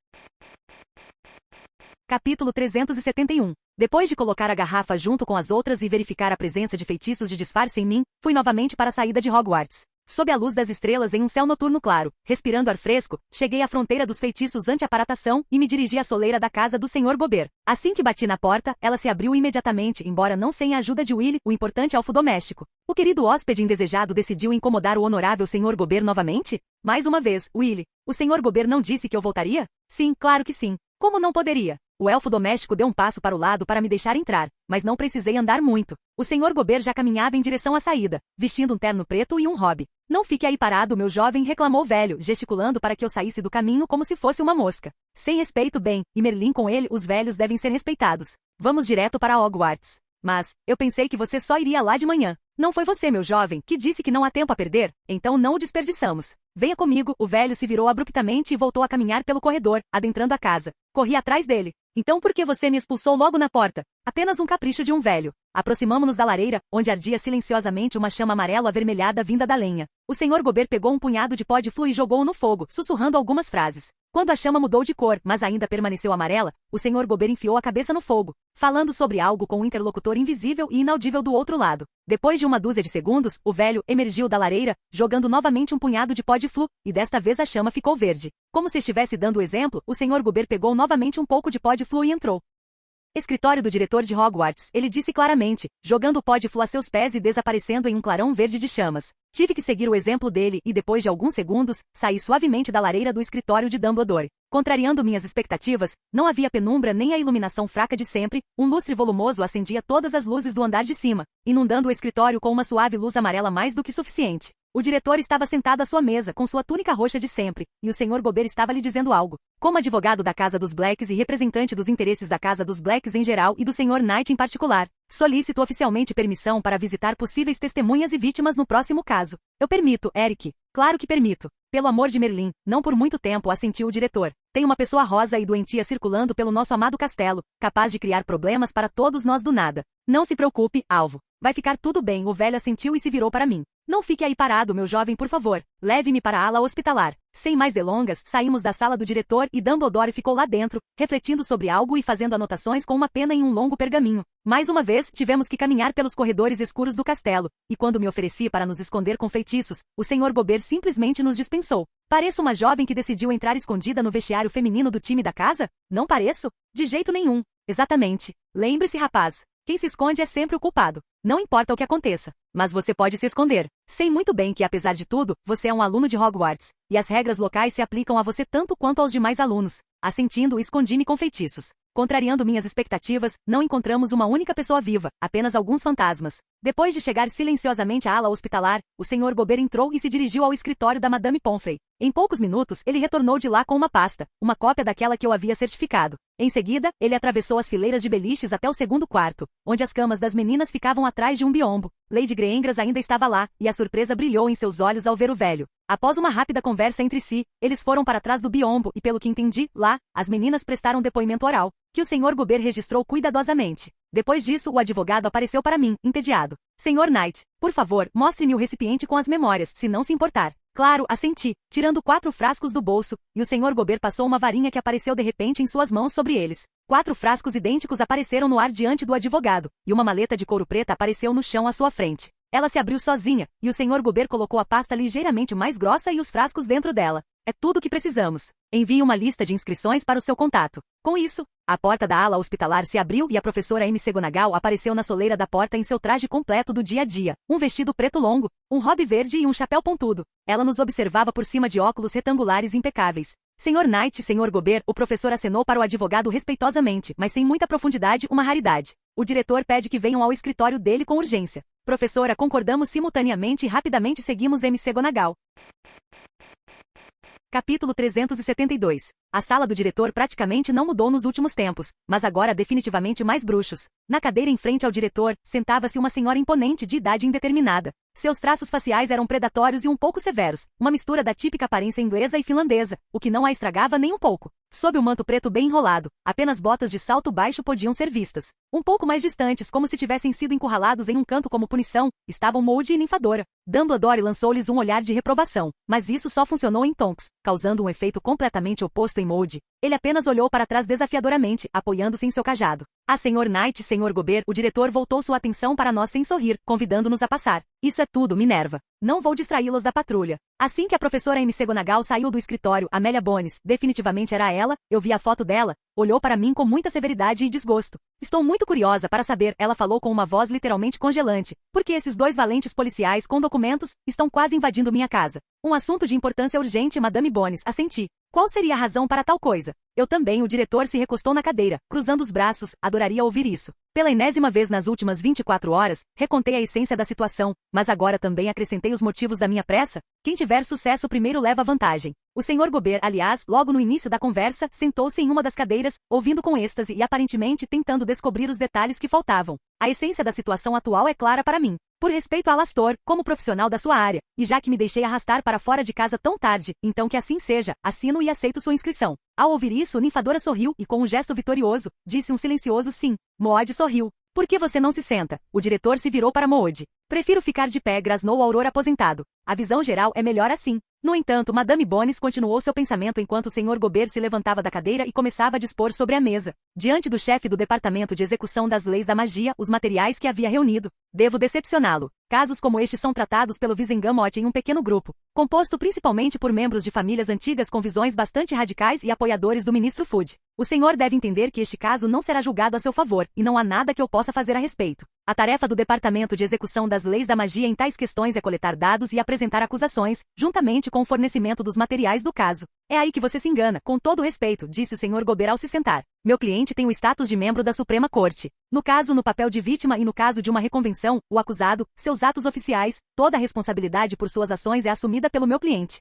Capítulo 371. Depois de colocar a garrafa junto com as outras e verificar a presença de feitiços de disfarce em mim, fui novamente para a saída de Hogwarts. Sob a luz das estrelas em um céu noturno claro, respirando ar fresco, cheguei à fronteira dos feitiços anti-aparatação e me dirigi à soleira da casa do Sr. Gobert. Assim que bati na porta, ela se abriu imediatamente, embora não sem a ajuda de Willy, o importante elfo doméstico. O querido hóspede indesejado decidiu incomodar o honorável Sr. Gobert novamente? Mais uma vez, Willy. O Sr. Gobert não disse que eu voltaria? Sim, claro que sim. Como não poderia? O elfo doméstico deu um passo para o lado para me deixar entrar, mas não precisei andar muito. O Sr. Gobert já caminhava em direção à saída, vestindo um terno preto e um hobby. Não fique aí parado, meu jovem, reclamou o velho, gesticulando para que eu saísse do caminho como se fosse uma mosca. Sem respeito, bem, e Merlin com ele, os velhos devem ser respeitados. Vamos direto para Hogwarts. Mas, eu pensei que você só iria lá de manhã. Não foi você, meu jovem, que disse que não há tempo a perder? Então não o desperdiçamos. Venha comigo, o velho se virou abruptamente e voltou a caminhar pelo corredor, adentrando a casa. Corri atrás dele. Então por que você me expulsou logo na porta? Apenas um capricho de um velho. Aproximamo-nos da lareira, onde ardia silenciosamente uma chama amarelo-avermelhada vinda da lenha. O Sr. Gobert pegou um punhado de pó de flu e jogou-o no fogo, sussurrando algumas frases. Quando a chama mudou de cor, mas ainda permaneceu amarela, o Sr. Gobert enfiou a cabeça no fogo, falando sobre algo com um interlocutor invisível e inaudível do outro lado. Depois de uma dúzia de segundos, o velho emergiu da lareira, jogando novamente um punhado de pó de flu, e desta vez a chama ficou verde. Como se estivesse dando o exemplo, o Sr. Gobert pegou novamente um pouco de pó de flu e entrou. Escritório do diretor de Hogwarts, ele disse claramente, jogando o pó de flu a seus pés e desaparecendo em um clarão verde de chamas. Tive que seguir o exemplo dele e, depois de alguns segundos, saí suavemente da lareira do escritório de Dumbledore. Contrariando minhas expectativas, não havia penumbra nem a iluminação fraca de sempre, um lustre volumoso acendia todas as luzes do andar de cima, inundando o escritório com uma suave luz amarela mais do que suficiente. O diretor estava sentado à sua mesa, com sua túnica roxa de sempre, e o Sr. Gobert estava lhe dizendo algo. Como advogado da Casa dos Blacks e representante dos interesses da Casa dos Blacks em geral e do Sr. Knight em particular, solicito oficialmente permissão para visitar possíveis testemunhas e vítimas no próximo caso. Eu permito, Eric. Claro que permito. Pelo amor de Merlin, não por muito tempo, assentiu o diretor. Tem uma pessoa rosa e doentia circulando pelo nosso amado castelo, capaz de criar problemas para todos nós do nada. Não se preocupe, alvo. Vai ficar tudo bem, o velho assentiu e se virou para mim. Não fique aí parado, meu jovem, por favor. Leve-me para a ala hospitalar. Sem mais delongas, saímos da sala do diretor e Dumbledore ficou lá dentro, refletindo sobre algo e fazendo anotações com uma pena em um longo pergaminho. Mais uma vez, tivemos que caminhar pelos corredores escuros do castelo, e quando me ofereci para nos esconder com feitiços, o Sr. Gobert simplesmente nos dispensou. Pareço uma jovem que decidiu entrar escondida no vestiário feminino do time da casa? Não pareço? De jeito nenhum. Exatamente. Lembre-se, rapaz. Quem se esconde é sempre o culpado. Não importa o que aconteça. Mas você pode se esconder. Sei muito bem que, apesar de tudo, você é um aluno de Hogwarts, e as regras locais se aplicam a você tanto quanto aos demais alunos. Assentindo, escondi-me com feitiços. Contrariando minhas expectativas, não encontramos uma única pessoa viva, apenas alguns fantasmas. Depois de chegar silenciosamente à ala hospitalar, o Sr. Gobert entrou e se dirigiu ao escritório da Madame Pomfrey. Em poucos minutos, ele retornou de lá com uma pasta, uma cópia daquela que eu havia certificado. Em seguida, ele atravessou as fileiras de beliches até o segundo quarto, onde as camas das meninas ficavam atrás de um biombo. Lady Greengras ainda estava lá, e a surpresa brilhou em seus olhos ao ver o velho. Após uma rápida conversa entre si, eles foram para trás do biombo e, pelo que entendi, lá, as meninas prestaram depoimento oral, que o Sr. Gobert registrou cuidadosamente. Depois disso, o advogado apareceu para mim, entediado. Sr. Knight, por favor, mostre-me o recipiente com as memórias, se não se importar. Claro, assenti, tirando 4 frascos do bolso, e o Sr. Gobert passou uma varinha que apareceu de repente em suas mãos sobre eles. 4 frascos idênticos apareceram no ar diante do advogado, e uma maleta de couro preta apareceu no chão à sua frente. Ela se abriu sozinha, e o Sr. Gobert colocou a pasta ligeiramente mais grossa e os frascos dentro dela. É tudo o que precisamos. Envie uma lista de inscrições para o seu contato. Com isso, a porta da ala hospitalar se abriu e a professora M. Segonagal apareceu na soleira da porta em seu traje completo do dia a dia, um vestido preto longo, um hobby verde e um chapéu pontudo. Ela nos observava por cima de óculos retangulares impecáveis. Senhor Knight e Senhor Gobert, o professor acenou para o advogado respeitosamente, mas sem muita profundidade, uma raridade. O diretor pede que venham ao escritório dele com urgência. Professora, concordamos simultaneamente e rapidamente seguimos M. Segonagal. Capítulo 372. A sala do diretor praticamente não mudou nos últimos tempos, mas agora definitivamente mais bruxos. Na cadeira em frente ao diretor, sentava-se uma senhora imponente de idade indeterminada. Seus traços faciais eram predatórios e um pouco severos, uma mistura da típica aparência inglesa e finlandesa, o que não a estragava nem um pouco. Sob o manto preto bem enrolado, apenas botas de salto baixo podiam ser vistas. Um pouco mais distantes, como se tivessem sido encurralados em um canto como punição, estavam Moody e Ninfadora. Dumbledore lançou-lhes um olhar de reprovação, mas isso só funcionou em Tonks, causando um efeito completamente oposto em Moody. Ele apenas olhou para trás desafiadoramente, apoiando-se em seu cajado. Ah, Senhor Knight e Senhor Gobert, o diretor voltou sua atenção para nós sem sorrir, convidando-nos a passar. Isso é tudo, Minerva. Não vou distraí-los da patrulha. Assim que a professora M. Segonagal saiu do escritório, Amélia Bones, definitivamente era ela, eu vi a foto dela, olhou para mim com muita severidade e desgosto. Estou muito curiosa para saber, ela falou com uma voz literalmente congelante, porque esses dois valentes policiais com documentos estão quase invadindo minha casa. Um assunto de importância urgente, Madame Bones, assenti. Qual seria a razão para tal coisa? Eu também, o diretor se recostou na cadeira, cruzando os braços, adoraria ouvir isso. Pela enésima vez nas últimas 24 horas, recontei a essência da situação, mas agora também acrescentei os motivos da minha pressa. Quem tiver sucesso primeiro leva vantagem. O Sr. Gobert, aliás, logo no início da conversa, sentou-se em uma das cadeiras, ouvindo com êxtase e aparentemente tentando descobrir os detalhes que faltavam. A essência da situação atual é clara para mim. Por respeito a Alastor, como profissional da sua área, e já que me deixei arrastar para fora de casa tão tarde, então que assim seja, assino e aceito sua inscrição. Ao ouvir isso, Ninfadora sorriu e com um gesto vitorioso, disse um silencioso sim. Moody sorriu. Por que você não se senta? O diretor se virou para Moody. Prefiro ficar de pé, grasnou o Auror aposentado. A visão geral é melhor assim. No entanto, Madame Bones continuou seu pensamento enquanto o Sr. Gobert se levantava da cadeira e começava a dispor sobre a mesa, diante do chefe do Departamento de Execução das Leis da Magia, os materiais que havia reunido. Devo decepcioná-lo. Casos como este são tratados pelo Wizengamot em um pequeno grupo, composto principalmente por membros de famílias antigas com visões bastante radicais e apoiadores do ministro Food. O senhor deve entender que este caso não será julgado a seu favor, e não há nada que eu possa fazer a respeito. A tarefa do Departamento de Execução das Leis da Magia em tais questões é coletar dados e apresentar acusações, juntamente com o fornecimento dos materiais do caso. É aí que você se engana, com todo respeito, disse o Sr. Gobert ao se sentar. Meu cliente tem o status de membro da Suprema Corte. No caso, no papel de vítima e no caso de uma reconvenção, o acusado, seus atos oficiais, toda a responsabilidade por suas ações é assumida pelo meu cliente.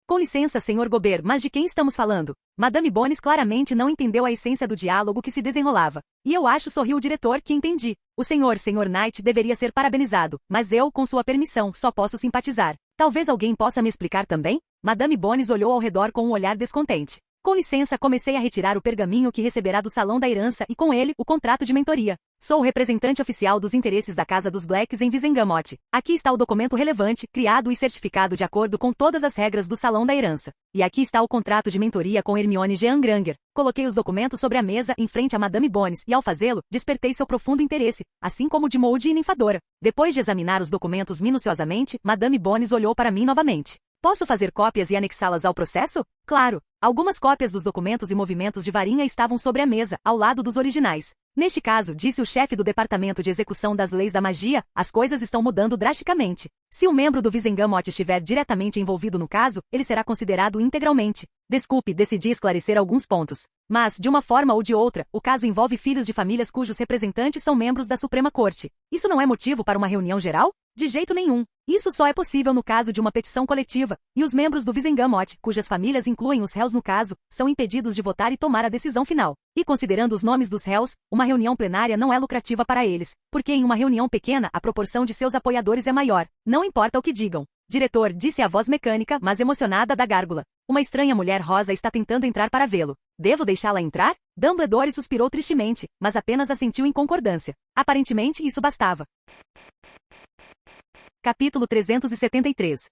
Com licença, Sr. Gobert, mas de quem estamos falando? Madame Bones claramente não entendeu a essência do diálogo que se desenrolava. E eu acho, sorriu o diretor, que entendi. O Sr. Knight deveria ser parabenizado, mas eu, com sua permissão, só posso simpatizar. Talvez alguém possa me explicar também? Madame Bones olhou ao redor com um olhar descontente. Com licença, comecei a retirar o pergaminho que receberá do Salão da Herança e com ele, o contrato de mentoria. Sou o representante oficial dos interesses da Casa dos Blacks em Wizengamot. Aqui está o documento relevante, criado e certificado de acordo com todas as regras do Salão da Herança. E aqui está o contrato de mentoria com Hermione Jean Granger. Coloquei os documentos sobre a mesa em frente a Madame Bones e ao fazê-lo, despertei seu profundo interesse, assim como o de Moody e Ninfadora. Depois de examinar os documentos minuciosamente, Madame Bones olhou para mim novamente. Posso fazer cópias e anexá-las ao processo? Claro. Algumas cópias dos documentos e movimentos de varinha estavam sobre a mesa, ao lado dos originais. Neste caso, disse o chefe do Departamento de Execução das Leis da Magia, as coisas estão mudando drasticamente. Se um membro do Wizengamot estiver diretamente envolvido no caso, ele será considerado integralmente. Desculpe, decidi esclarecer alguns pontos. Mas, de uma forma ou de outra, o caso envolve filhos de famílias cujos representantes são membros da Suprema Corte. Isso não é motivo para uma reunião geral? De jeito nenhum. Isso só é possível no caso de uma petição coletiva, e os membros do Wizengamot, cujas famílias incluem os réus no caso, são impedidos de votar e tomar a decisão final. E considerando os nomes dos réus, uma reunião plenária não é lucrativa para eles, porque em uma reunião pequena a proporção de seus apoiadores é maior, não importa o que digam. Diretor, disse a voz mecânica, mas emocionada da gárgula. Uma estranha mulher rosa está tentando entrar para vê-lo. Devo deixá-la entrar? Dumbledore suspirou tristemente, mas apenas assentiu em concordância. Aparentemente isso bastava. Capítulo 373.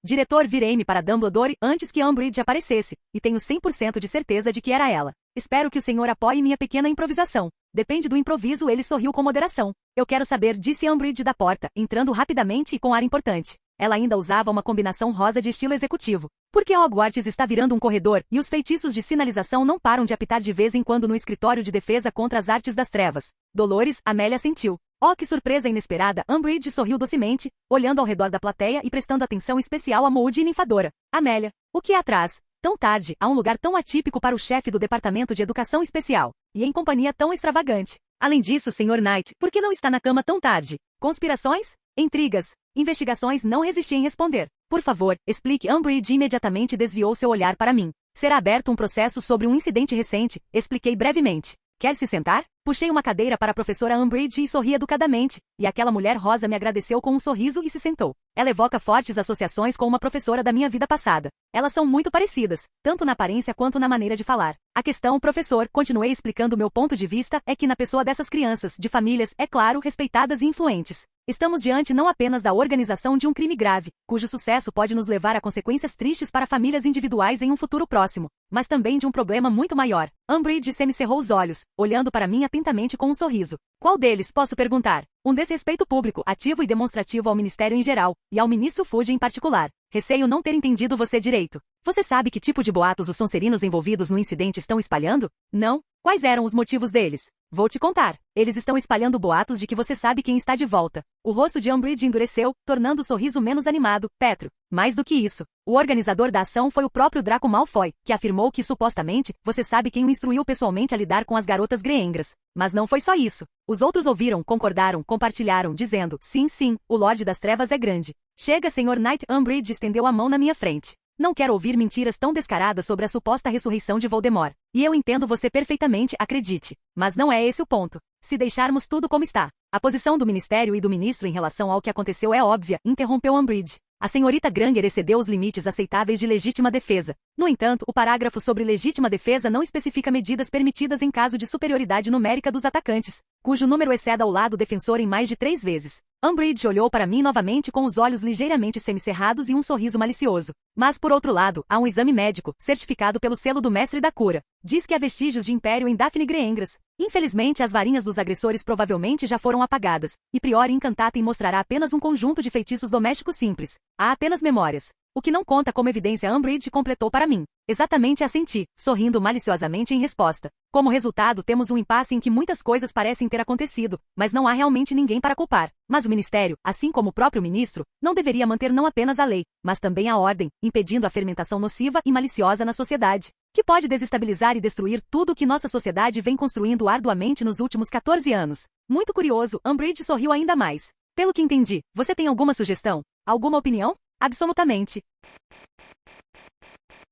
Diretor, virei-me para Dumbledore antes que Umbridge aparecesse, e tenho 100% de certeza de que era ela. Espero que o senhor apoie minha pequena improvisação. Depende do improviso, ele sorriu com moderação. Eu quero saber, disse Umbridge da porta, entrando rapidamente e com ar importante. Ela ainda usava uma combinação rosa de estilo executivo. Porque Hogwarts está virando um corredor, e os feitiços de sinalização não param de apitar de vez em quando no escritório de defesa contra as artes das trevas. Dolores, Amélia sentiu. Oh, que surpresa inesperada! Umbridge sorriu docemente, olhando ao redor da plateia e prestando atenção especial a Moody e ninfadora. Amélia, o que é atrás? Tão tarde, a um lugar tão atípico para o chefe do Departamento de Educação Especial. E em companhia tão extravagante. Além disso, Sr. Knight, por que não está na cama tão tarde? Conspirações? Intrigas? Investigações? Não resisti em responder. Por favor, explique. Umbridge imediatamente desviou seu olhar para mim. Será aberto um processo sobre um incidente recente, expliquei brevemente. Quer se sentar? Puxei uma cadeira para a professora Umbridge e sorri educadamente, e aquela mulher rosa me agradeceu com um sorriso e se sentou. Ela evoca fortes associações com uma professora da minha vida passada. Elas são muito parecidas, tanto na aparência quanto na maneira de falar. A questão, professor, continuei explicando meu ponto de vista, é que na pessoa dessas crianças, de famílias, é claro, respeitadas e influentes. Estamos diante não apenas da organização de um crime grave, cujo sucesso pode nos levar a consequências tristes para famílias individuais em um futuro próximo, mas também de um problema muito maior. Umbridge semicerrou os olhos, olhando para mim atentamente com um sorriso. Qual deles, posso perguntar? Um desrespeito público, ativo e demonstrativo ao Ministério em geral, e ao Ministro Fudge em particular. Receio não ter entendido você direito. Você sabe que tipo de boatos os Sonserinos envolvidos no incidente estão espalhando? Não? Quais eram os motivos deles? Vou te contar. Eles estão espalhando boatos de que você sabe quem está de volta. O rosto de Umbridge endureceu, tornando o sorriso menos animado. Petro. Mais do que isso. O organizador da ação foi o próprio Draco Malfoy, que afirmou que, supostamente, você sabe quem o instruiu pessoalmente a lidar com as garotas Greengrass. Mas não foi só isso. Os outros ouviram, concordaram, compartilharam, dizendo, sim, sim, o Lorde das Trevas é grande. Chega, Sr. Knight. Umbridge estendeu a mão na minha frente. Não quero ouvir mentiras tão descaradas sobre a suposta ressurreição de Voldemort. E eu entendo você perfeitamente, acredite. Mas não é esse o ponto. Se deixarmos tudo como está, a posição do Ministério e do Ministro em relação ao que aconteceu é óbvia, interrompeu Umbridge. A senhorita Granger excedeu os limites aceitáveis de legítima defesa. No entanto, o parágrafo sobre legítima defesa não especifica medidas permitidas em caso de superioridade numérica dos atacantes, cujo número exceda o lado defensor em mais de 3 vezes. Umbridge olhou para mim novamente com os olhos ligeiramente semicerrados e um sorriso malicioso. Mas, por outro lado, há um exame médico, certificado pelo selo do Mestre da Cura. Diz que há vestígios de Império em Daphne Greengrass. Infelizmente, as varinhas dos agressores provavelmente já foram apagadas, e Priori Incantatem mostrará apenas um conjunto de feitiços domésticos simples. Há apenas memórias. O que não conta como evidência. Umbridge completou para mim. Exatamente assenti, sorrindo maliciosamente em resposta. Como resultado, temos um impasse em que muitas coisas parecem ter acontecido, mas não há realmente ninguém para culpar. Mas o Ministério, assim como o próprio Ministro, não deveria manter não apenas a lei, mas também a ordem, impedindo a fermentação nociva e maliciosa na sociedade, que pode desestabilizar e destruir tudo o que nossa sociedade vem construindo arduamente nos últimos 14 anos. Muito curioso, Umbridge sorriu ainda mais. Pelo que entendi, você tem alguma sugestão? Alguma opinião? Absolutamente.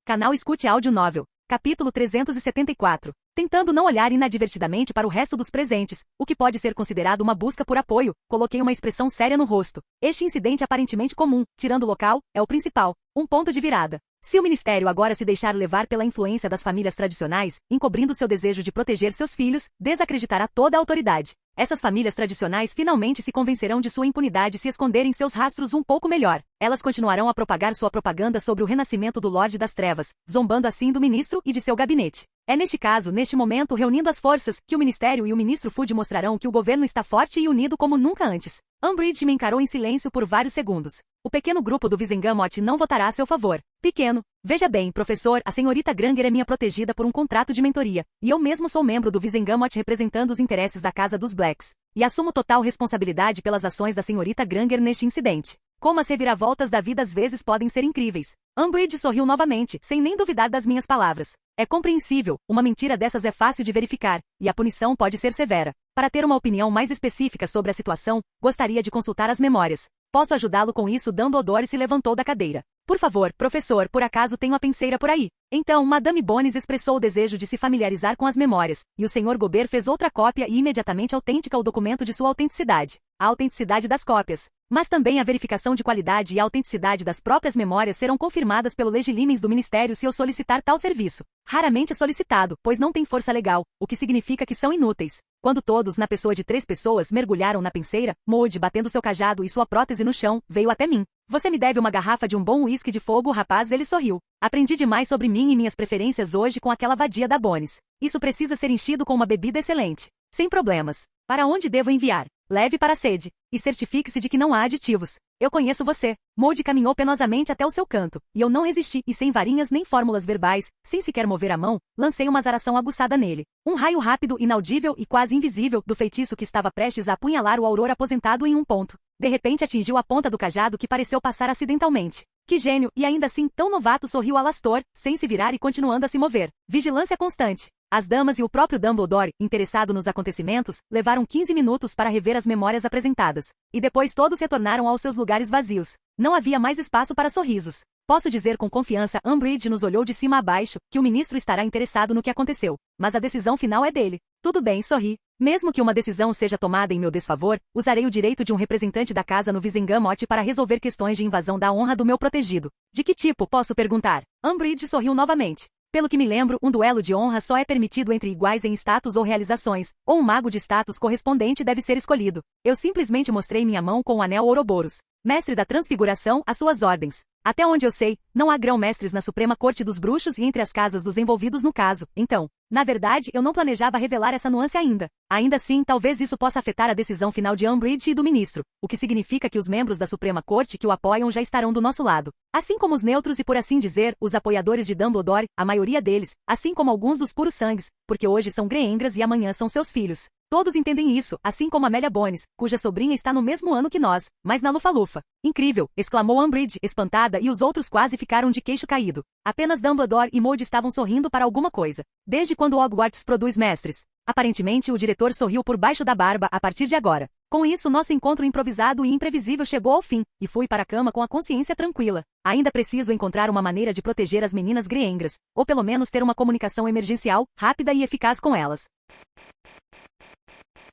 Canal Escute Áudio Novel. Capítulo 374. Tentando não olhar inadvertidamente para o resto dos presentes, o que pode ser considerado uma busca por apoio, coloquei uma expressão séria no rosto. Este incidente aparentemente comum, tirando o local, é o principal, um ponto de virada. Se o Ministério agora se deixar levar pela influência das famílias tradicionais, encobrindo seu desejo de proteger seus filhos, desacreditará toda a autoridade. Essas famílias tradicionais finalmente se convencerão de sua impunidade se esconderem seus rastros um pouco melhor. Elas continuarão a propagar sua propaganda sobre o renascimento do Lorde das Trevas, zombando assim do ministro e de seu gabinete. É neste caso, neste momento, reunindo as forças, que o Ministério e o Ministro Fudge mostrarão que o governo está forte e unido como nunca antes. Umbridge me encarou em silêncio por vários segundos. O pequeno grupo do Wizengamot não votará a seu favor. Pequeno. Veja bem, professor, a senhorita Granger é minha protegida por um contrato de mentoria, e eu mesmo sou membro do Wizengamot representando os interesses da Casa dos Blacks. E assumo total responsabilidade pelas ações da senhorita Granger neste incidente. Como as reviravoltas da vida às vezes podem ser incríveis. Umbridge sorriu novamente, sem nem duvidar das minhas palavras. É compreensível, uma mentira dessas é fácil de verificar, e a punição pode ser severa. Para ter uma opinião mais específica sobre a situação, gostaria de consultar as memórias. Posso ajudá-lo com isso? Dumbledore se levantou da cadeira. Por favor, professor, por acaso tenho a penseira por aí? Então, Madame Bones expressou o desejo de se familiarizar com as memórias, e o Sr. Gobert fez outra cópia e imediatamente autêntica o documento de sua autenticidade. A autenticidade das cópias. Mas também a verificação de qualidade e a autenticidade das próprias memórias serão confirmadas pelo legilimens do Ministério se eu solicitar tal serviço. Raramente é solicitado, pois não tem força legal, o que significa que são inúteis. Quando todos, na pessoa de 3 pessoas, mergulharam na penseira, Moody, batendo seu cajado e sua prótese no chão, veio até mim. Você me deve uma garrafa de um bom uísque de fogo, rapaz, ele sorriu. Aprendi demais sobre mim e minhas preferências hoje com aquela vadia da Bones. Isso precisa ser enchido com uma bebida excelente. Sem problemas. Para onde devo enviar? Leve para a sede. E certifique-se de que não há aditivos. Eu conheço você. Molde caminhou penosamente até o seu canto, e eu não resisti, e sem varinhas nem fórmulas verbais, sem sequer mover a mão, lancei uma azaração aguçada nele. Um raio rápido, inaudível e quase invisível, do feitiço que estava prestes a apunhalar o auror aposentado em um ponto. De repente atingiu a ponta do cajado que pareceu passar acidentalmente. Que gênio, e ainda assim tão novato, sorriu Alastor, sem se virar e continuando a se mover. Vigilância constante. As damas e o próprio Dumbledore, interessado nos acontecimentos, levaram 15 minutos para rever as memórias apresentadas. E depois todos retornaram aos seus lugares vazios. Não havia mais espaço para sorrisos. Posso dizer com confiança, Umbridge nos olhou de cima a baixo, que o ministro estará interessado no que aconteceu. Mas a decisão final é dele. Tudo bem, sorri. Mesmo que uma decisão seja tomada em meu desfavor, usarei o direito de um representante da casa no Wizengamot para resolver questões de invasão da honra do meu protegido. De que tipo, posso perguntar? Umbridge sorriu novamente. Pelo que me lembro, um duelo de honra só é permitido entre iguais em status ou realizações, ou um mago de status correspondente deve ser escolhido. Eu simplesmente mostrei minha mão com o anel Ouroboros. Mestre da Transfiguração, às suas ordens. Até onde eu sei, não há grão-mestres na Suprema Corte dos Bruxos e entre as casas dos envolvidos no caso, então. Na verdade, eu não planejava revelar essa nuance ainda. Ainda assim, talvez isso possa afetar a decisão final de Umbridge e do ministro, o que significa que os membros da Suprema Corte que o apoiam já estarão do nosso lado. Assim como os neutros e, por assim dizer, os apoiadores de Dumbledore, a maioria deles, assim como alguns dos puros sangues, porque hoje são Greengras e amanhã são seus filhos. Todos entendem isso, assim como Amélia Bones, cuja sobrinha está no mesmo ano que nós, mas na Lufa-Lufa. Incrível, exclamou Umbridge, espantada, e os outros quase ficaram de queixo caído. Apenas Dumbledore e Moody estavam sorrindo para alguma coisa. Desde quando Hogwarts produz mestres? Aparentemente o diretor sorriu por baixo da barba a partir de agora. Com isso nosso encontro improvisado e imprevisível chegou ao fim, e fui para a cama com a consciência tranquila. Ainda preciso encontrar uma maneira de proteger as meninas Greengras, ou pelo menos ter uma comunicação emergencial, rápida e eficaz com elas.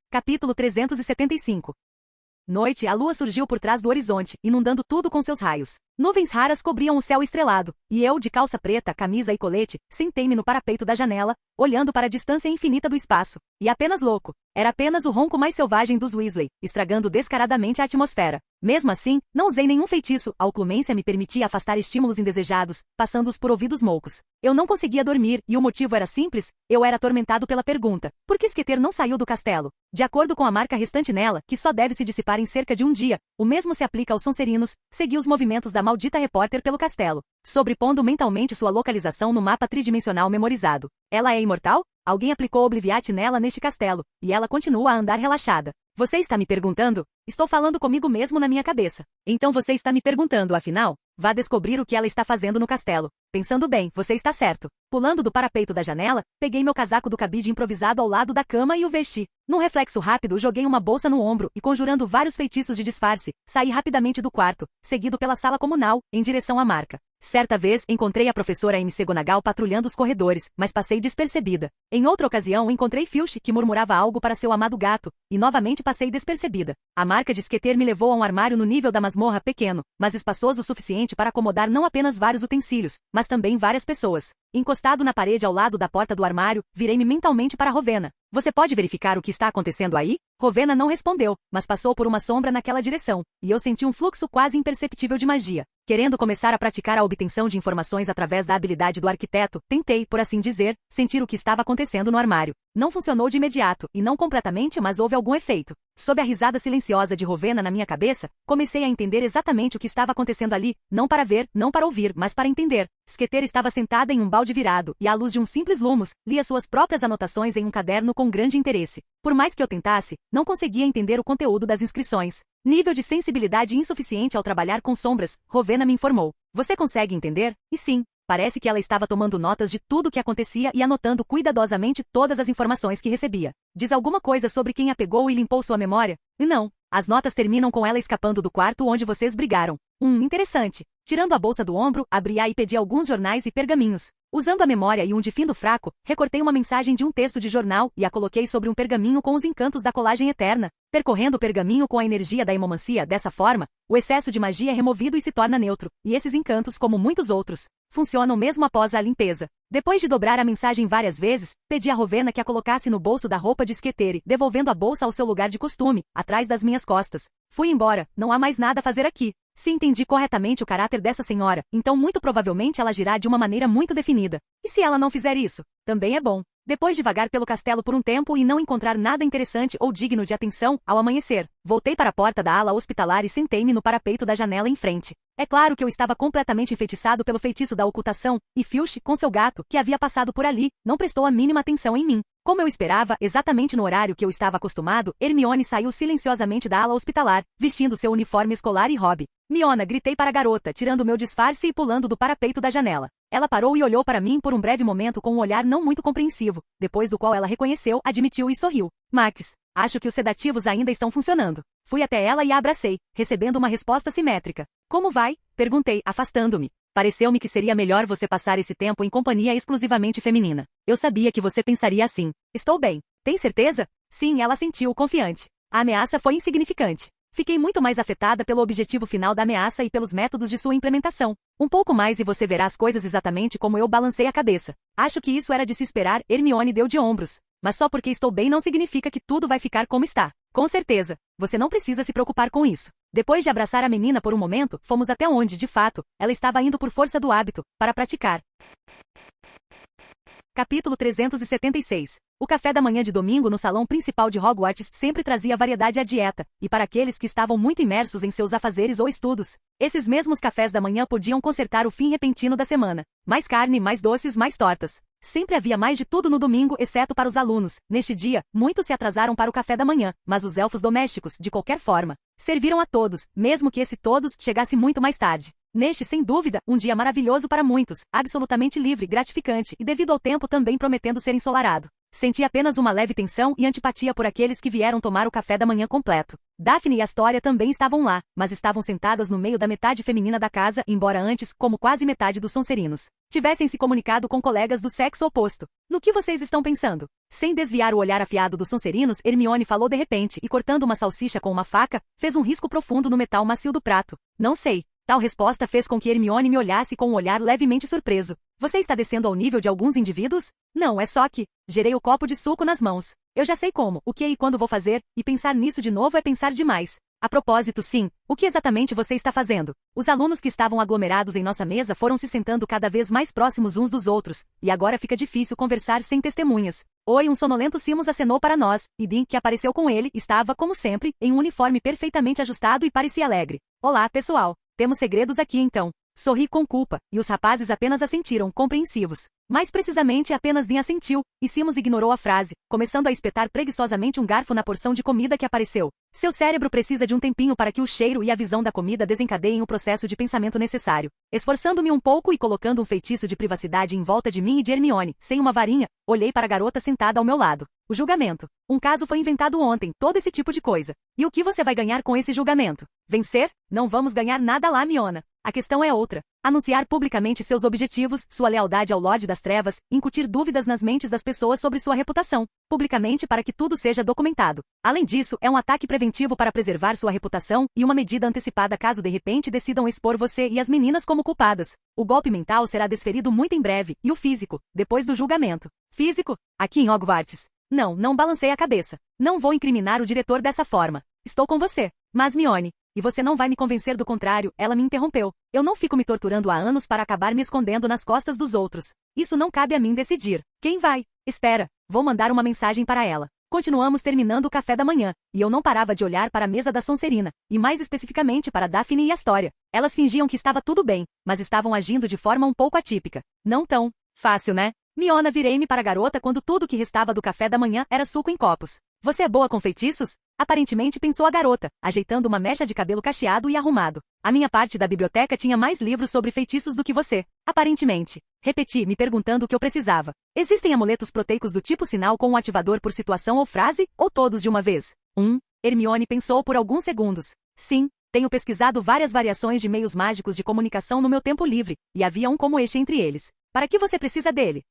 Capítulo 375. Noite, a lua surgiu por trás do horizonte, inundando tudo com seus raios. Nuvens raras cobriam o céu estrelado, e eu, de calça preta, camisa e colete, sentei-me no parapeito da janela, olhando para a distância infinita do espaço. E apenas louco. Era apenas o ronco mais selvagem dos Weasley, estragando descaradamente a atmosfera. Mesmo assim, não usei nenhum feitiço, a oclumência me permitia afastar estímulos indesejados, passando-os por ouvidos moucos. Eu não conseguia dormir, e o motivo era simples, eu era atormentado pela pergunta: por que Skeeter não saiu do castelo? De acordo com a marca restante nela, que só deve se dissipar em cerca de um dia, o mesmo se aplica aos Sonserinos, segui os movimentos da maldita repórter pelo castelo, sobrepondo mentalmente sua localização no mapa tridimensional memorizado. Ela é imortal? Alguém aplicou Obliviate nela neste castelo, e ela continua a andar relaxada. Você está me perguntando? Estou falando comigo mesmo na minha cabeça. Então você está me perguntando, afinal? Vá descobrir o que ela está fazendo no castelo. Pensando bem, você está certo. Pulando do parapeito da janela, peguei meu casaco do cabide improvisado ao lado da cama e o vesti. Num reflexo rápido, joguei uma bolsa no ombro e, conjurando vários feitiços de disfarce, saí rapidamente do quarto, seguido pela sala comunal, em direção à marca. Certa vez, encontrei a professora McGonagall patrulhando os corredores, mas passei despercebida. Em outra ocasião, encontrei Filch, que murmurava algo para seu amado gato, e novamente passei despercebida. A marca de Skeeter me levou a um armário no nível da masmorra pequeno, mas espaçoso o suficiente para acomodar não apenas vários utensílios, mas também várias pessoas. Encostado na parede ao lado da porta do armário, virei-me mentalmente para Rowena. Você pode verificar o que está acontecendo aí? Rowena não respondeu, mas passou por uma sombra naquela direção, e eu senti um fluxo quase imperceptível de magia. Querendo começar a praticar a obtenção de informações através da habilidade do arquiteto, tentei, por assim dizer, sentir o que estava acontecendo no armário. Não funcionou de imediato, e não completamente, mas houve algum efeito. Sob a risada silenciosa de Rowena na minha cabeça, comecei a entender exatamente o que estava acontecendo ali, não para ver, não para ouvir, mas para entender. Skeeter estava sentada em um balde virado, e à luz de um simples lumos, lia suas próprias anotações em um caderno com grande interesse. Por mais que eu tentasse, não conseguia entender o conteúdo das inscrições. Nível de sensibilidade insuficiente ao trabalhar com sombras, Rowena me informou. Você consegue entender? E sim. Parece que ela estava tomando notas de tudo o que acontecia e anotando cuidadosamente todas as informações que recebia. Diz alguma coisa sobre quem a pegou e limpou sua memória? E não. As notas terminam com ela escapando do quarto onde vocês brigaram. Interessante. Tirando a bolsa do ombro, abri-a e pedi alguns jornais e pergaminhos. Usando a memória e um difindo fraco, recortei uma mensagem de um texto de jornal e a coloquei sobre um pergaminho com os encantos da colagem eterna. Percorrendo o pergaminho com a energia da hemomancia, dessa forma, o excesso de magia é removido e se torna neutro, e esses encantos, como muitos outros, funcionam mesmo após a limpeza. Depois de dobrar a mensagem várias vezes, pedi a Rowena que a colocasse no bolso da roupa de Skeeter, devolvendo a bolsa ao seu lugar de costume, atrás das minhas costas. Fui embora, não há mais nada a fazer aqui. Se entendi corretamente o caráter dessa senhora, então muito provavelmente ela agirá de uma maneira muito definida. E se ela não fizer isso? Também é bom. Depois de vagar pelo castelo por um tempo e não encontrar nada interessante ou digno de atenção, ao amanhecer, voltei para a porta da ala hospitalar e sentei-me no parapeito da janela em frente. É claro que eu estava completamente enfeitiçado pelo feitiço da ocultação, e Filch, com seu gato, que havia passado por ali, não prestou a mínima atenção em mim. Como eu esperava, exatamente no horário que eu estava acostumado, Hermione saiu silenciosamente da ala hospitalar, vestindo seu uniforme escolar e hobby. Miona, gritei para a garota, tirando meu disfarce e pulando do parapeito da janela. Ela parou e olhou para mim por um breve momento com um olhar não muito compreensivo, depois do qual ela reconheceu, admitiu e sorriu. Max, acho que os sedativos ainda estão funcionando. Fui até ela e a abracei, recebendo uma resposta simétrica. Como vai? Perguntei, afastando-me. Pareceu-me que seria melhor você passar esse tempo em companhia exclusivamente feminina. Eu sabia que você pensaria assim. Estou bem. Tem certeza? Sim, ela sentiu, confiante. A ameaça foi insignificante. Fiquei muito mais afetada pelo objetivo final da ameaça e pelos métodos de sua implementação. Um pouco mais e você verá as coisas exatamente como eu balancei a cabeça. Acho que isso era de se esperar, Hermione deu de ombros. Mas só porque estou bem não significa que tudo vai ficar como está. Com certeza, você não precisa se preocupar com isso. Depois de abraçar a menina por um momento, fomos até onde, de fato, ela estava indo por força do hábito, para praticar. Capítulo 376. O café da manhã de domingo no salão principal de Hogwarts sempre trazia variedade à dieta, e para aqueles que estavam muito imersos em seus afazeres ou estudos, esses mesmos cafés da manhã podiam consertar o fim repentino da semana. Mais carne, mais doces, mais tortas. Sempre havia mais de tudo no domingo, exceto para os alunos. Neste dia, muitos se atrasaram para o café da manhã, mas os elfos domésticos, de qualquer forma, serviram a todos, mesmo que esse todos chegasse muito mais tarde. Neste, sem dúvida, um dia maravilhoso para muitos, absolutamente livre, gratificante e devido ao tempo também prometendo ser ensolarado. Senti apenas uma leve tensão e antipatia por aqueles que vieram tomar o café da manhã completo. Daphne e Astoria também estavam lá, mas estavam sentadas no meio da metade feminina da casa, embora antes, como quase metade dos Sonserinos, tivessem se comunicado com colegas do sexo oposto. No que vocês estão pensando? Sem desviar o olhar afiado dos Sonserinos, Hermione falou de repente e, cortando uma salsicha com uma faca, fez um risco profundo no metal macio do prato. Não sei. Tal resposta fez com que Hermione me olhasse com um olhar levemente surpreso. Você está descendo ao nível de alguns indivíduos? Não, é só que... Gerei o copo de suco nas mãos. Eu já sei como, o que e quando vou fazer, e pensar nisso de novo é pensar demais. A propósito, sim, o que exatamente você está fazendo? Os alunos que estavam aglomerados em nossa mesa foram se sentando cada vez mais próximos uns dos outros, e agora fica difícil conversar sem testemunhas. Oi, um sonolento Simus acenou para nós, e Dean, que apareceu com ele, estava, como sempre, em um uniforme perfeitamente ajustado e parecia alegre. Olá, pessoal. Temos segredos aqui então. Sorri com culpa, e os rapazes apenas assentiram, compreensivos. Mais precisamente, apenas Dean assentiu, e Simus ignorou a frase, começando a espetar preguiçosamente um garfo na porção de comida que apareceu. Seu cérebro precisa de um tempinho para que o cheiro e a visão da comida desencadeiem o processo de pensamento necessário. Esforçando-me um pouco e colocando um feitiço de privacidade em volta de mim e de Hermione, sem uma varinha, olhei para a garota sentada ao meu lado. O julgamento. Um caso foi inventado ontem, todo esse tipo de coisa. E o que você vai ganhar com esse julgamento? Vencer? Não vamos ganhar nada lá, Miona. A questão é outra. Anunciar publicamente seus objetivos, sua lealdade ao Lorde das Trevas, incutir dúvidas nas mentes das pessoas sobre sua reputação, publicamente para que tudo seja documentado. Além disso, é um ataque preventivo para preservar sua reputação e uma medida antecipada caso de repente decidam expor você e as meninas como culpadas. O golpe mental será desferido muito em breve, e o físico, depois do julgamento. Físico? Aqui em Hogwarts. Não balancei a cabeça. Não vou incriminar o diretor dessa forma. Estou com você. Mas Mione, e você não vai me convencer do contrário, ela me interrompeu. Eu não fico me torturando há anos para acabar me escondendo nas costas dos outros. Isso não cabe a mim decidir. Quem vai? Espera, vou mandar uma mensagem para ela. Continuamos terminando o café da manhã, e eu não parava de olhar para a mesa da Sonserina, e mais especificamente para Daphne e Astoria. Elas fingiam que estava tudo bem, mas estavam agindo de forma um pouco atípica. Não tão fácil, né? Miona, virei-me para a garota quando tudo que restava do café da manhã era suco em copos. Você é boa com feitiços? Aparentemente pensou a garota, ajeitando uma mecha de cabelo cacheado e arrumado. A minha parte da biblioteca tinha mais livros sobre feitiços do que você. Aparentemente. Repeti, me perguntando o que eu precisava. Existem amuletos proteicos do tipo sinal com um ativador por situação ou frase, ou todos de uma vez? Hermione pensou por alguns segundos. Sim, tenho pesquisado várias variações de meios mágicos de comunicação no meu tempo livre, e havia um como este entre eles. Para que você precisa dele?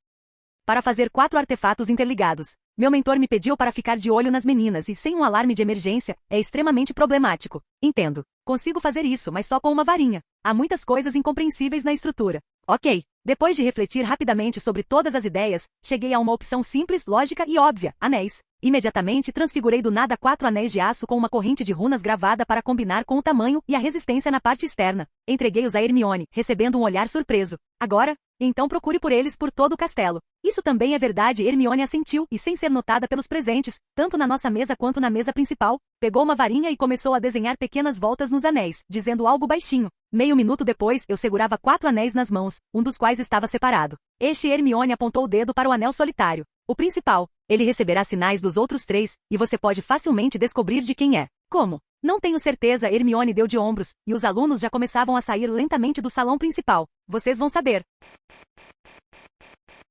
Para fazer 4 artefatos interligados. Meu mentor me pediu para ficar de olho nas meninas e sem um alarme de emergência, é extremamente problemático. Entendo. Consigo fazer isso, mas só com uma varinha. Há muitas coisas incompreensíveis na estrutura. Ok. Depois de refletir rapidamente sobre todas as ideias, cheguei a uma opção simples, lógica e óbvia, anéis. Imediatamente transfigurei do nada 4 anéis de aço com uma corrente de runas gravada para combinar com o tamanho e a resistência na parte externa. Entreguei-os a Hermione, recebendo um olhar surpreso. Agora, Então procure por eles por todo o castelo. Isso também é verdade. Hermione assentiu, e sem ser notada pelos presentes, tanto na nossa mesa quanto na mesa principal, pegou uma varinha e começou a desenhar pequenas voltas nos anéis, dizendo algo baixinho. Meio minuto depois, eu segurava 4 anéis nas mãos, um dos quais estava separado. Hermione apontou o dedo para o anel solitário. O principal. Ele receberá sinais dos outros 3, e você pode facilmente descobrir de quem é. Como? Não tenho certeza. Hermione deu de ombros, e os alunos já começavam a sair lentamente do salão principal. Vocês vão saber.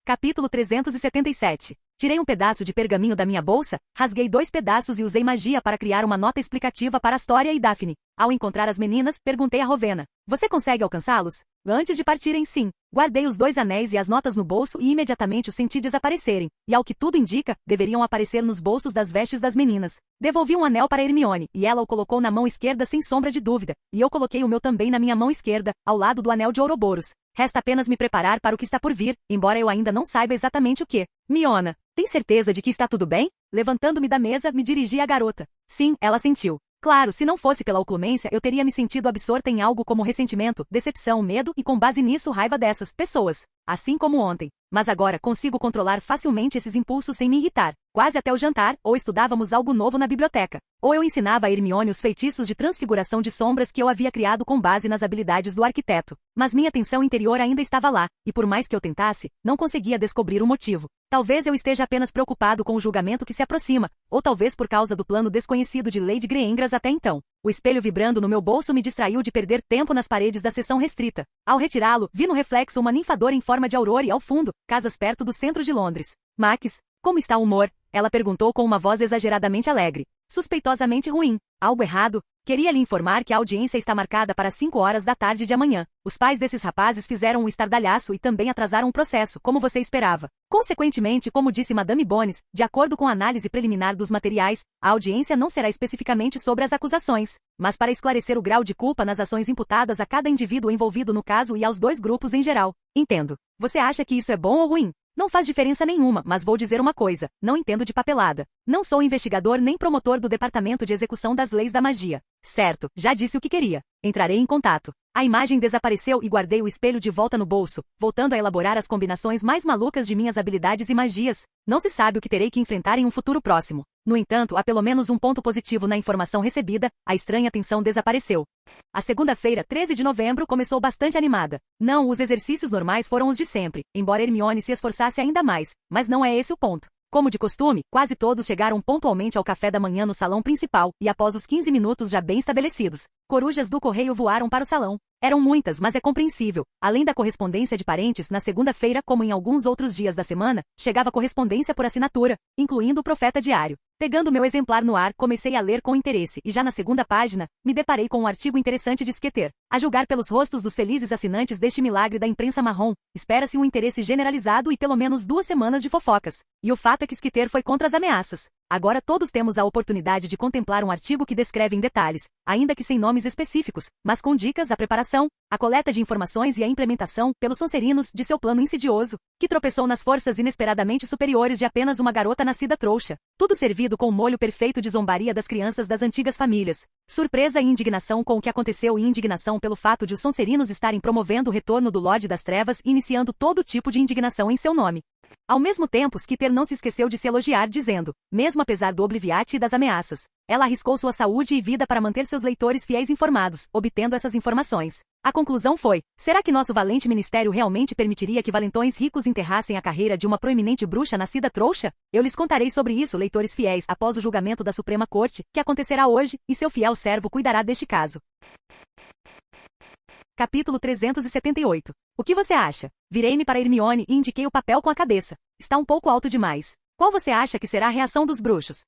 Capítulo 377. Tirei um pedaço de pergaminho da minha bolsa, rasguei 2 pedaços e usei magia para criar uma nota explicativa para Astoria e Daphne. Ao encontrar as meninas, perguntei a Rowena. Você consegue alcançá-los? Antes de partirem, sim. Guardei os 2 anéis e as notas no bolso e imediatamente os senti desaparecerem, e ao que tudo indica, deveriam aparecer nos bolsos das vestes das meninas. Devolvi um anel para Hermione, e ela o colocou na mão esquerda sem sombra de dúvida, e eu coloquei o meu também na minha mão esquerda, ao lado do anel de Ouroboros. Resta apenas me preparar para o que está por vir, embora eu ainda não saiba exatamente o que. Miona, tem certeza de que está tudo bem? Levantando-me da mesa, me dirigi à garota. Sim, ela sentiu. Claro, se não fosse pela oclumência, eu teria me sentido absorta em algo como ressentimento, decepção, medo e com base nisso raiva dessas pessoas. Assim como ontem. Mas agora consigo controlar facilmente esses impulsos sem me irritar. Quase até o jantar, ou estudávamos algo novo na biblioteca, ou eu ensinava a Hermione os feitiços de transfiguração de sombras que eu havia criado com base nas habilidades do arquiteto. Mas minha tensão interior ainda estava lá, e por mais que eu tentasse, não conseguia descobrir o motivo. Talvez eu esteja apenas preocupado com o julgamento que se aproxima, ou talvez por causa do plano desconhecido de Lady Greengras até então. O espelho vibrando no meu bolso me distraiu de perder tempo nas paredes da seção restrita. Ao retirá-lo, vi no reflexo uma ninfadora em forma de aurora e ao fundo, casas perto do centro de Londres. Max, como está o humor? Ela perguntou com uma voz exageradamente alegre. Suspeitosamente ruim. Algo errado? Queria lhe informar que a audiência está marcada para 5 horas da tarde de amanhã. Os pais desses rapazes fizeram um estardalhaço e também atrasaram o processo, como você esperava. Consequentemente, como disse Madame Bones, de acordo com a análise preliminar dos materiais, a audiência não será especificamente sobre as acusações, mas para esclarecer o grau de culpa nas ações imputadas a cada indivíduo envolvido no caso e aos 2 grupos em geral. Entendo. Você acha que isso é bom ou ruim? Não faz diferença nenhuma, mas vou dizer uma coisa, não entendo de papelada. Não sou investigador nem promotor do Departamento de Execução das Leis da Magia. Certo, já disse o que queria. Entrarei em contato. A imagem desapareceu e guardei o espelho de volta no bolso, voltando a elaborar as combinações mais malucas de minhas habilidades e magias. Não se sabe o que terei que enfrentar em um futuro próximo. No entanto, há pelo menos um ponto positivo na informação recebida, a estranha tensão desapareceu. A segunda-feira, 13 de novembro, começou bastante animada. Não, os exercícios normais foram os de sempre, embora Hermione se esforçasse ainda mais, mas não é esse o ponto. Como de costume, quase todos chegaram pontualmente ao café da manhã no salão principal, e após os 15 minutos já bem estabelecidos, corujas do correio voaram para o salão. Eram muitas, mas é compreensível. Além da correspondência de parentes, na segunda-feira, como em alguns outros dias da semana, chegava correspondência por assinatura, incluindo o Profeta Diário. Pegando meu exemplar no ar, comecei a ler com interesse e já na segunda página, me deparei com um artigo interessante de Skeeter. A julgar pelos rostos dos felizes assinantes deste milagre da imprensa marrom, espera-se um interesse generalizado e pelo menos 2 semanas de fofocas. E o fato é que Skeeter foi contra as ameaças. Agora todos temos a oportunidade de contemplar um artigo que descreve em detalhes, ainda que sem nomes específicos, mas com dicas à preparação, a coleta de informações e a implementação, pelos Sonserinos, de seu plano insidioso, que tropeçou nas forças inesperadamente superiores de apenas uma garota nascida trouxa. Tudo servido com o molho perfeito de zombaria das crianças das antigas famílias. Surpresa e indignação com o que aconteceu e indignação pelo fato de os Sonserinos estarem promovendo o retorno do Lorde das Trevas e iniciando todo tipo de indignação em seu nome. Ao mesmo tempo, Skeeter não se esqueceu de se elogiar dizendo, mesmo apesar do Obliviate e das ameaças, ela arriscou sua saúde e vida para manter seus leitores fiéis informados, obtendo essas informações. A conclusão foi, será que nosso valente ministério realmente permitiria que valentões ricos enterrassem a carreira de uma proeminente bruxa nascida trouxa? Eu lhes contarei sobre isso, leitores fiéis, após o julgamento da Suprema Corte, que acontecerá hoje, e seu fiel servo cuidará deste caso. Capítulo 378. O que você acha? Virei-me para Hermione e indiquei o papel com a cabeça. Está um pouco alto demais. Qual você acha que será a reação dos bruxos?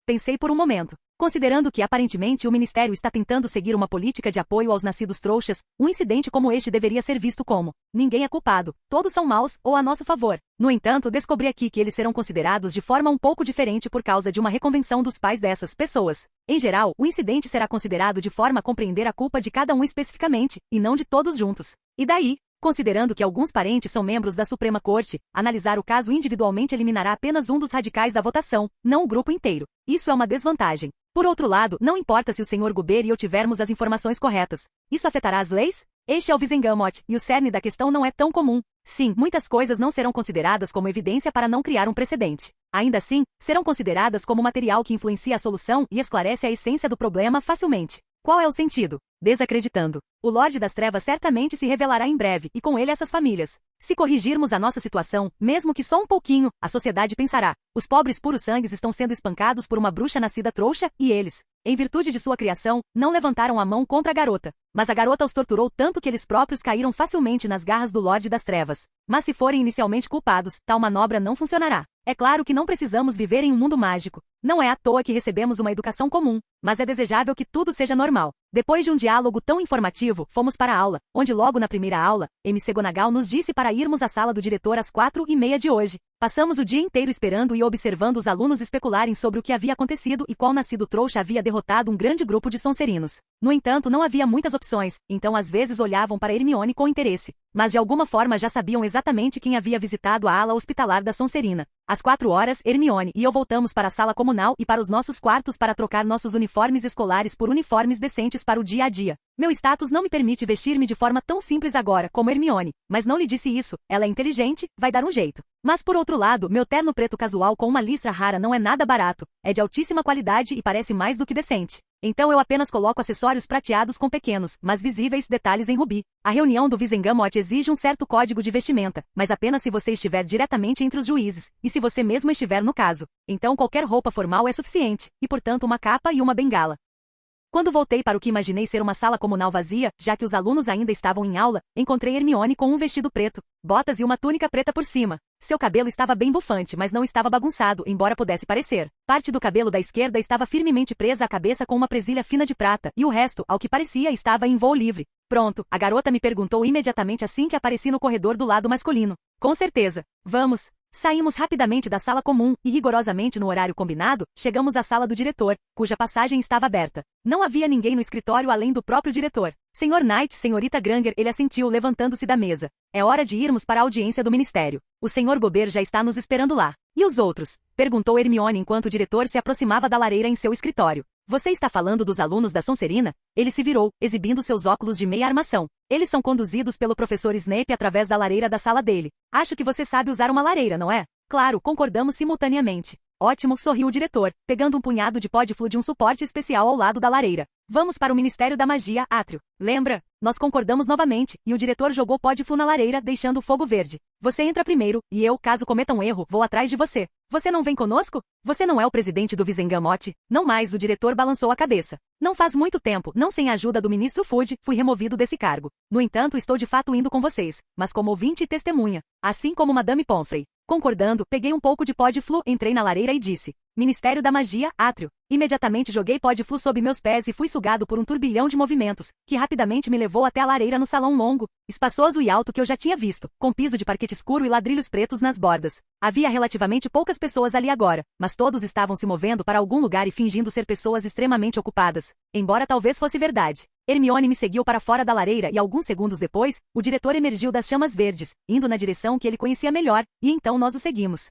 Pensei por um momento. Considerando que, aparentemente, o Ministério está tentando seguir uma política de apoio aos nascidos trouxas, um incidente como este deveria ser visto como ninguém é culpado, todos são maus ou a nosso favor. No entanto, descobri aqui que eles serão considerados de forma um pouco diferente por causa de uma reconvenção dos pais dessas pessoas. Em geral, o incidente será considerado de forma a compreender a culpa de cada um especificamente, e não de todos juntos. E daí? Considerando que alguns parentes são membros da Suprema Corte, analisar o caso individualmente eliminará apenas um dos radicais da votação, não o grupo inteiro. Isso é uma desvantagem. Por outro lado, não importa se o Sr. Guber e eu tivermos as informações corretas. Isso afetará as leis? Este é o Wizengamot, e o cerne da questão não é tão comum. Sim, muitas coisas não serão consideradas como evidência para não criar um precedente. Ainda assim, serão consideradas como material que influencia a solução e esclarece a essência do problema facilmente. Qual é o sentido? Desacreditando. O Lorde das Trevas certamente se revelará em breve, e com ele essas famílias. Se corrigirmos a nossa situação, mesmo que só um pouquinho, a sociedade pensará: os pobres puros-sangues estão sendo espancados por uma bruxa nascida trouxa, e eles, em virtude de sua criação, não levantaram a mão contra a garota. Mas a garota os torturou tanto que eles próprios caíram facilmente nas garras do Lorde das Trevas. Mas se forem inicialmente culpados, tal manobra não funcionará. É claro que não precisamos viver em um mundo mágico. Não é à toa que recebemos uma educação comum, mas é desejável que tudo seja normal. Depois de um diálogo tão informativo, fomos para a aula, onde logo na primeira aula, MC Gonagal nos disse para irmos à sala do diretor às 4:30 de hoje. Passamos o dia inteiro esperando e observando os alunos especularem sobre o que havia acontecido e qual nascido trouxa havia derrotado um grande grupo de Sonserinos. No entanto, não havia muitas opções, então às vezes olhavam para Hermione com interesse, mas de alguma forma já sabiam exatamente quem havia visitado a ala hospitalar da Sonserina. Às 4 horas, Hermione e eu voltamos para a sala comunal e para os nossos quartos para trocar nossos uniformes escolares por uniformes decentes para o dia a dia. Meu status não me permite vestir-me de forma tão simples agora como Hermione, mas não lhe disse isso, ela é inteligente, vai dar um jeito. Mas por outro lado, meu terno preto casual com uma listra rara não é nada barato, é de altíssima qualidade e parece mais do que decente. Então eu apenas coloco acessórios prateados com pequenos, mas visíveis detalhes em rubi. A reunião do Wizengamot exige um certo código de vestimenta, mas apenas se você estiver diretamente entre os juízes, e se você mesmo estiver no caso. Então qualquer roupa formal é suficiente, e portanto uma capa e uma bengala. Quando voltei para o que imaginei ser uma sala comunal vazia, já que os alunos ainda estavam em aula, encontrei Hermione com um vestido preto, botas e uma túnica preta por cima. Seu cabelo estava bem bufante, mas não estava bagunçado, embora pudesse parecer. Parte do cabelo da esquerda estava firmemente presa à cabeça com uma presilha fina de prata, e o resto, ao que parecia, estava em voo livre. Pronto, a garota me perguntou imediatamente assim que apareci no corredor do lado masculino. Com certeza. Vamos. Saímos rapidamente da sala comum e, rigorosamente no horário combinado, chegamos à sala do diretor, cuja passagem estava aberta. Não havia ninguém no escritório além do próprio diretor. Senhor Knight, senhorita Granger, ele assentiu levantando-se da mesa. É hora de irmos para a audiência do ministério. O senhor Gober já está nos esperando lá. E os outros? Perguntou Hermione enquanto o diretor se aproximava da lareira em seu escritório. Você está falando dos alunos da Sonserina? Ele se virou, exibindo seus óculos de meia armação. Eles são conduzidos pelo professor Snape através da lareira da sala dele. Acho que você sabe usar uma lareira, não é? Claro, concordamos simultaneamente. Ótimo, sorriu o diretor, pegando um punhado de pó de flu de um suporte especial ao lado da lareira. Vamos para o Ministério da Magia, átrio. Lembra? Nós concordamos novamente, e o diretor jogou pó de flu na lareira, deixando o fogo verde. Você entra primeiro, e eu, caso cometa um erro, vou atrás de você. Você não vem conosco? Você não é o presidente do Wizengamot? Não mais, o diretor balançou a cabeça. Não faz muito tempo, não sem a ajuda do ministro Fudge, fui removido desse cargo. No entanto, estou de fato indo com vocês, mas como ouvinte e testemunha, assim como Madame Pomfrey. Concordando, peguei um pouco de pó de flu, entrei na lareira e disse: Ministério da Magia, átrio. Imediatamente joguei pó de flu sob meus pés e fui sugado por um turbilhão de movimentos, que rapidamente me levou até a lareira no salão longo, espaçoso e alto que eu já tinha visto, com piso de parquete escuro e ladrilhos pretos nas bordas. Havia relativamente poucas pessoas ali agora, mas todos estavam se movendo para algum lugar e fingindo ser pessoas extremamente ocupadas, embora talvez fosse verdade. Hermione me seguiu para fora da lareira e alguns segundos depois, o diretor emergiu das chamas verdes, indo na direção que ele conhecia melhor, e então nós o seguimos.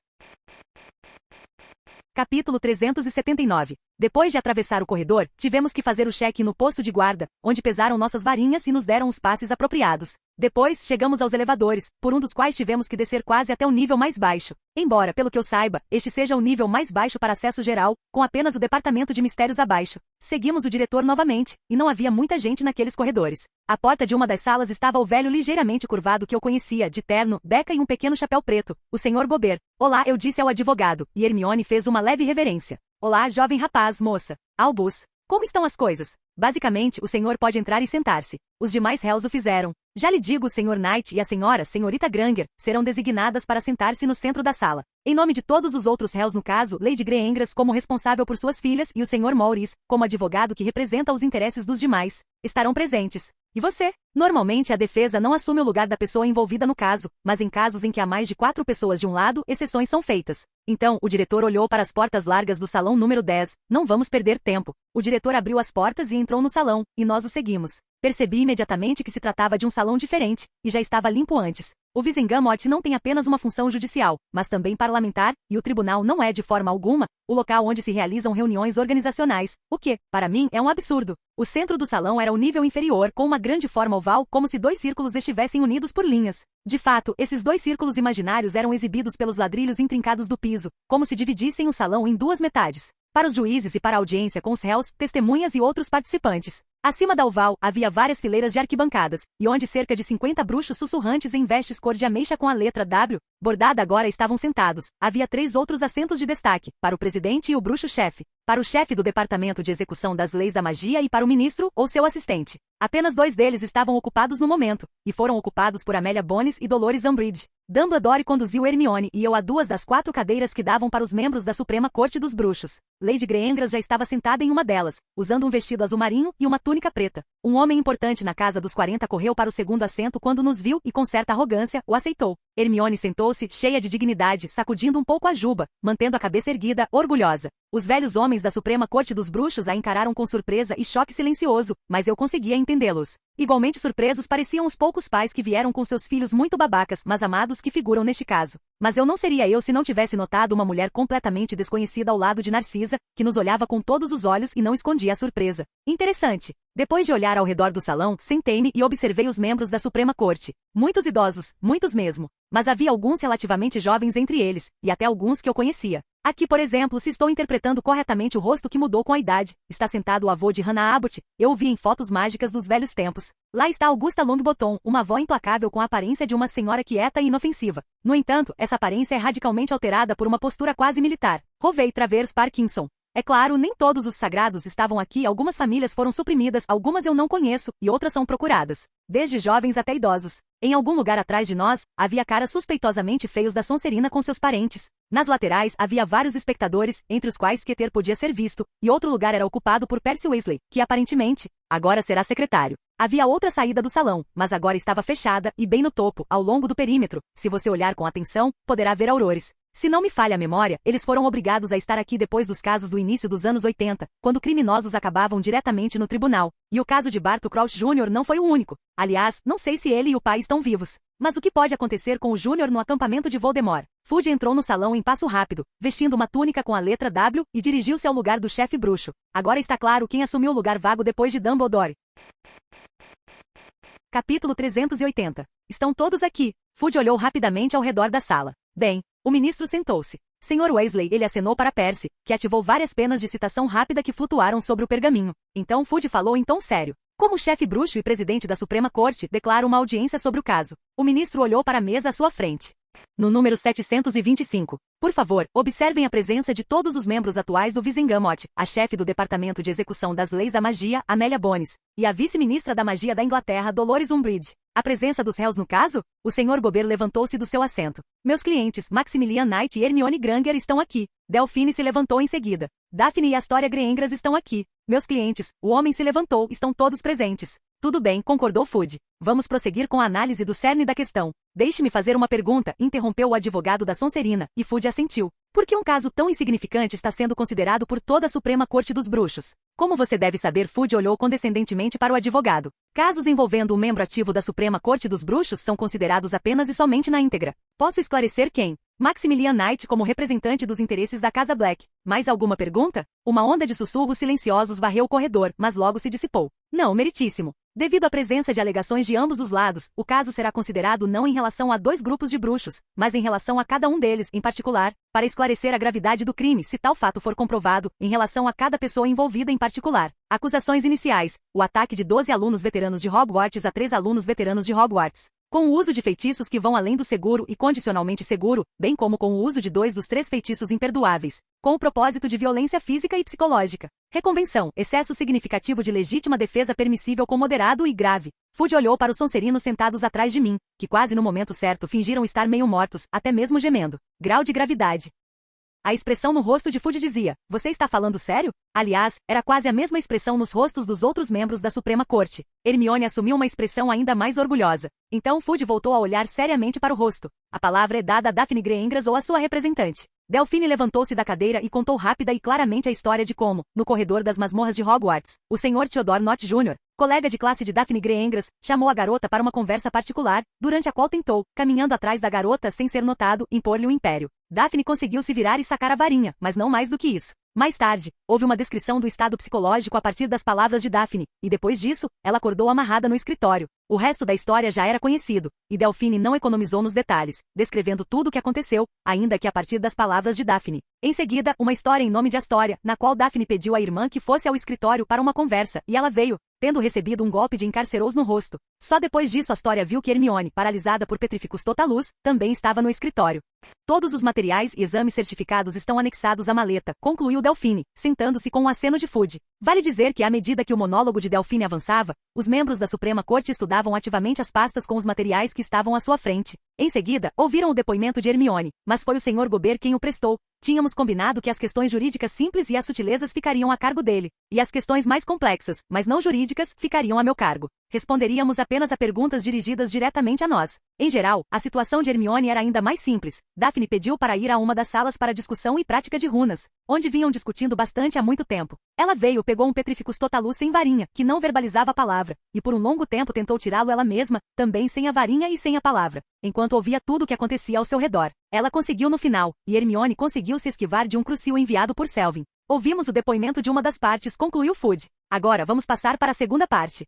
Capítulo 379. Depois de atravessar o corredor, tivemos que fazer o cheque no posto de guarda, onde pesaram nossas varinhas e nos deram os passes apropriados. Depois, chegamos aos elevadores, por um dos quais tivemos que descer quase até o nível mais baixo. Embora, pelo que eu saiba, este seja o nível mais baixo para acesso geral, com apenas o departamento de mistérios abaixo. Seguimos o diretor novamente, e não havia muita gente naqueles corredores. À porta de uma das salas estava o velho ligeiramente curvado que eu conhecia, de terno, beca e um pequeno chapéu preto, o Sr. Gober. Olá, eu disse ao advogado, e Hermione fez uma leve reverência. Olá, jovem rapaz, moça. Albus. Como estão as coisas? Basicamente, o senhor pode entrar e sentar-se. Os demais réus o fizeram. Já lhe digo, o Sr. Knight e a senhorita Granger, serão designadas para sentar-se no centro da sala. Em nome de todos os outros réus no caso, Lady Greengrass como responsável por suas filhas e o Sr. Maurice, como advogado que representa os interesses dos demais, estarão presentes. E você? Normalmente a defesa não assume o lugar da pessoa envolvida no caso, mas em casos em que há mais de 4 pessoas de um lado, exceções são feitas. Então, o diretor olhou para as portas largas do salão número 10. Não vamos perder tempo. O diretor abriu as portas e entrou no salão, e nós o seguimos. Percebi imediatamente que se tratava de um salão diferente, e já estava limpo antes. O Vizsgâmot não tem apenas uma função judicial, mas também parlamentar, e o tribunal não é de forma alguma o local onde se realizam reuniões organizacionais, o que, para mim, é um absurdo. O centro do salão era o nível inferior com uma grande forma oval como se dois círculos estivessem unidos por linhas. De fato, esses dois círculos imaginários eram exibidos pelos ladrilhos intrincados do piso, como se dividissem o salão em duas metades. Para os juízes e para a audiência com os réus, testemunhas e outros participantes. Acima da oval, havia várias fileiras de arquibancadas, e onde cerca de 50 bruxos sussurrantes em vestes cor de ameixa com a letra W, bordada agora estavam sentados. Havia 3 outros assentos de destaque, para o presidente e o bruxo-chefe, para o chefe do Departamento de Execução das Leis da Magia e para o ministro ou seu assistente. Apenas 2 deles estavam ocupados no momento, e foram ocupados por Amélia Bones e Dolores Umbridge. Dumbledore conduziu Hermione e eu a 2 das 4 cadeiras que davam para os membros da Suprema Corte dos Bruxos. Lady Greyangras já estava sentada em uma delas, usando um vestido azul marinho e uma túnica preta. Um homem importante na casa dos 40 correu para o segundo assento quando nos viu e com certa arrogância o aceitou. Hermione sentou-se, cheia de dignidade, sacudindo um pouco a juba, mantendo a cabeça erguida, orgulhosa. Os velhos homens da Suprema Corte dos Bruxos a encararam com surpresa e choque silencioso, mas eu conseguia entendê-los. Igualmente surpresos pareciam os poucos pais que vieram com seus filhos muito babacas, mas amados que figuram neste caso. Mas eu não seria eu se não tivesse notado uma mulher completamente desconhecida ao lado de Narcisa, que nos olhava com todos os olhos e não escondia a surpresa. Interessante. Depois de olhar ao redor do salão, sentei-me e observei os membros da Suprema Corte. Muitos idosos, muitos mesmo. Mas havia alguns relativamente jovens entre eles, e até alguns que eu conhecia. Aqui, por exemplo, se estou interpretando corretamente o rosto que mudou com a idade, está sentado o avô de Hannah Abbott, eu o vi em fotos mágicas dos velhos tempos. Lá está Augusta Longbottom, uma avó implacável com a aparência de uma senhora quieta e inofensiva. No entanto, essa aparência é radicalmente alterada por uma postura quase militar. Rovey Travers Parkinson. É claro, nem todos os sagrados estavam aqui, algumas famílias foram suprimidas, algumas eu não conheço, e outras são procuradas. Desde jovens até idosos. Em algum lugar atrás de nós, havia caras suspeitosamente feios da Sonserina com seus parentes. Nas laterais havia vários espectadores, entre os quais Skeeter podia ser visto, e outro lugar era ocupado por Percy Weasley, que aparentemente, agora será secretário. Havia outra saída do salão, mas agora estava fechada, e bem no topo, ao longo do perímetro, se você olhar com atenção, poderá ver aurores. Se não me falha a memória, eles foram obrigados a estar aqui depois dos casos do início dos anos 80, quando criminosos acabavam diretamente no tribunal. E o caso de Barto Crouch Jr. não foi o único. Aliás, não sei se ele e o pai estão vivos. Mas o que pode acontecer com o Júnior no acampamento de Voldemort? Fudge entrou no salão em passo rápido, vestindo uma túnica com a letra W, e dirigiu-se ao lugar do chefe bruxo. Agora está claro quem assumiu o lugar vago depois de Dumbledore. Capítulo 380. Estão todos aqui. Fudge olhou rapidamente ao redor da sala. Bem, o ministro sentou-se. Senhor Weasley, ele acenou para Percy, que ativou várias penas de citação rápida que flutuaram sobre o pergaminho. Então Fudge falou em tom sério. Como chefe bruxo e presidente da Suprema Corte, declaro uma audiência sobre o caso. O ministro olhou para a mesa à sua frente. No número 725. Por favor, observem a presença de todos os membros atuais do Vizsgâmot, a chefe do Departamento de Execução das Leis da Magia, Amélia Bones, e a vice-ministra da Magia da Inglaterra, Dolores Umbridge. A presença dos réus no caso? O Sr. Gober levantou-se do seu assento. Meus clientes, Maximilian Knight e Hermione Granger estão aqui. Delphine se levantou em seguida. Daphne e Astoria Greyangras estão aqui. Meus clientes, o homem se levantou, estão todos presentes. Tudo bem, concordou Fudge. Vamos prosseguir com a análise do cerne da questão. Deixe-me fazer uma pergunta, interrompeu o advogado da Sonserina, e Fudge assentiu. Por que um caso tão insignificante está sendo considerado por toda a Suprema Corte dos Bruxos? Como você deve saber, Fudge olhou condescendentemente para o advogado. Casos envolvendo um membro ativo da Suprema Corte dos Bruxos são considerados apenas e somente na íntegra. Posso esclarecer quem? Maximilian Knight como representante dos interesses da Casa Black. Mais alguma pergunta? Uma onda de sussurros silenciosos varreu o corredor, mas logo se dissipou. Não, meritíssimo. Devido à presença de alegações de ambos os lados, o caso será considerado não em relação a 2 grupos de bruxos, mas em relação a cada um deles, em particular, para esclarecer a gravidade do crime, se tal fato for comprovado, em relação a cada pessoa envolvida em particular. Acusações iniciais. O ataque de 12 alunos veteranos de Hogwarts a 3 alunos veteranos de Hogwarts. Com o uso de feitiços que vão além do seguro e condicionalmente seguro, bem como com o uso de 2 dos 3 feitiços imperdoáveis, com o propósito de violência física e psicológica. Reconvenção, excesso significativo de legítima defesa permissível com moderado e grave. Fudge olhou para os Sonserinos sentados atrás de mim, que quase no momento certo fingiram estar meio mortos, até mesmo gemendo. Grau de gravidade. A expressão no rosto de Fudge dizia, você está falando sério? Aliás, era quase a mesma expressão nos rostos dos outros membros da Suprema Corte. Hermione assumiu uma expressão ainda mais orgulhosa. Então Fudge voltou a olhar seriamente para o rosto. A palavra é dada a Daphne Greyangras ou a sua representante. Delphine levantou-se da cadeira e contou rápida e claramente a história de como, no corredor das masmorras de Hogwarts, o Sr. Theodore Nott Jr., colega de classe de Daphne Greengrass, chamou a garota para uma conversa particular, durante a qual tentou, caminhando atrás da garota sem ser notado, impor-lhe o império. Daphne conseguiu se virar e sacar a varinha, mas não mais do que isso. Mais tarde, houve uma descrição do estado psicológico a partir das palavras de Daphne, e depois disso, ela acordou amarrada no escritório. O resto da história já era conhecido, e Delphine não economizou nos detalhes, descrevendo tudo o que aconteceu, ainda que a partir das palavras de Daphne. Em seguida, uma história em nome de Astoria, na qual Daphne pediu à irmã que fosse ao escritório para uma conversa, e ela veio, tendo recebido um golpe de encarcerous no rosto. Só depois disso Astoria viu que Hermione, paralisada por Petrificus Totalus, também estava no escritório. Todos os materiais e exames certificados estão anexados à maleta, concluiu Delphine, sentando-se com um aceno de Fudge. Vale dizer que à medida que o monólogo de Delphine avançava, os membros da Suprema Corte estudavam ativamente as pastas com os materiais que estavam à sua frente. Em seguida, ouviram o depoimento de Hermione, mas foi o Sr. Gobert quem o prestou. Tínhamos combinado que as questões jurídicas simples e as sutilezas ficariam a cargo dele, e as questões mais complexas, mas não jurídicas, ficariam a meu cargo. Responderíamos apenas a perguntas dirigidas diretamente a nós. Em geral, a situação de Hermione era ainda mais simples. Daphne pediu para ir a uma das salas para discussão e prática de runas, onde vinham discutindo bastante há muito tempo. Ela veio, pegou um Petrificus Totalus sem varinha, que não verbalizava a palavra, e por um longo tempo tentou tirá-lo ela mesma, também sem a varinha e sem a palavra, enquanto ouvia tudo o que acontecia ao seu redor. Ela conseguiu no final, e Hermione conseguiu se esquivar de um crucio enviado por Selvin. Ouvimos o depoimento de uma das partes, concluiu Fudge. Agora vamos passar para a segunda parte.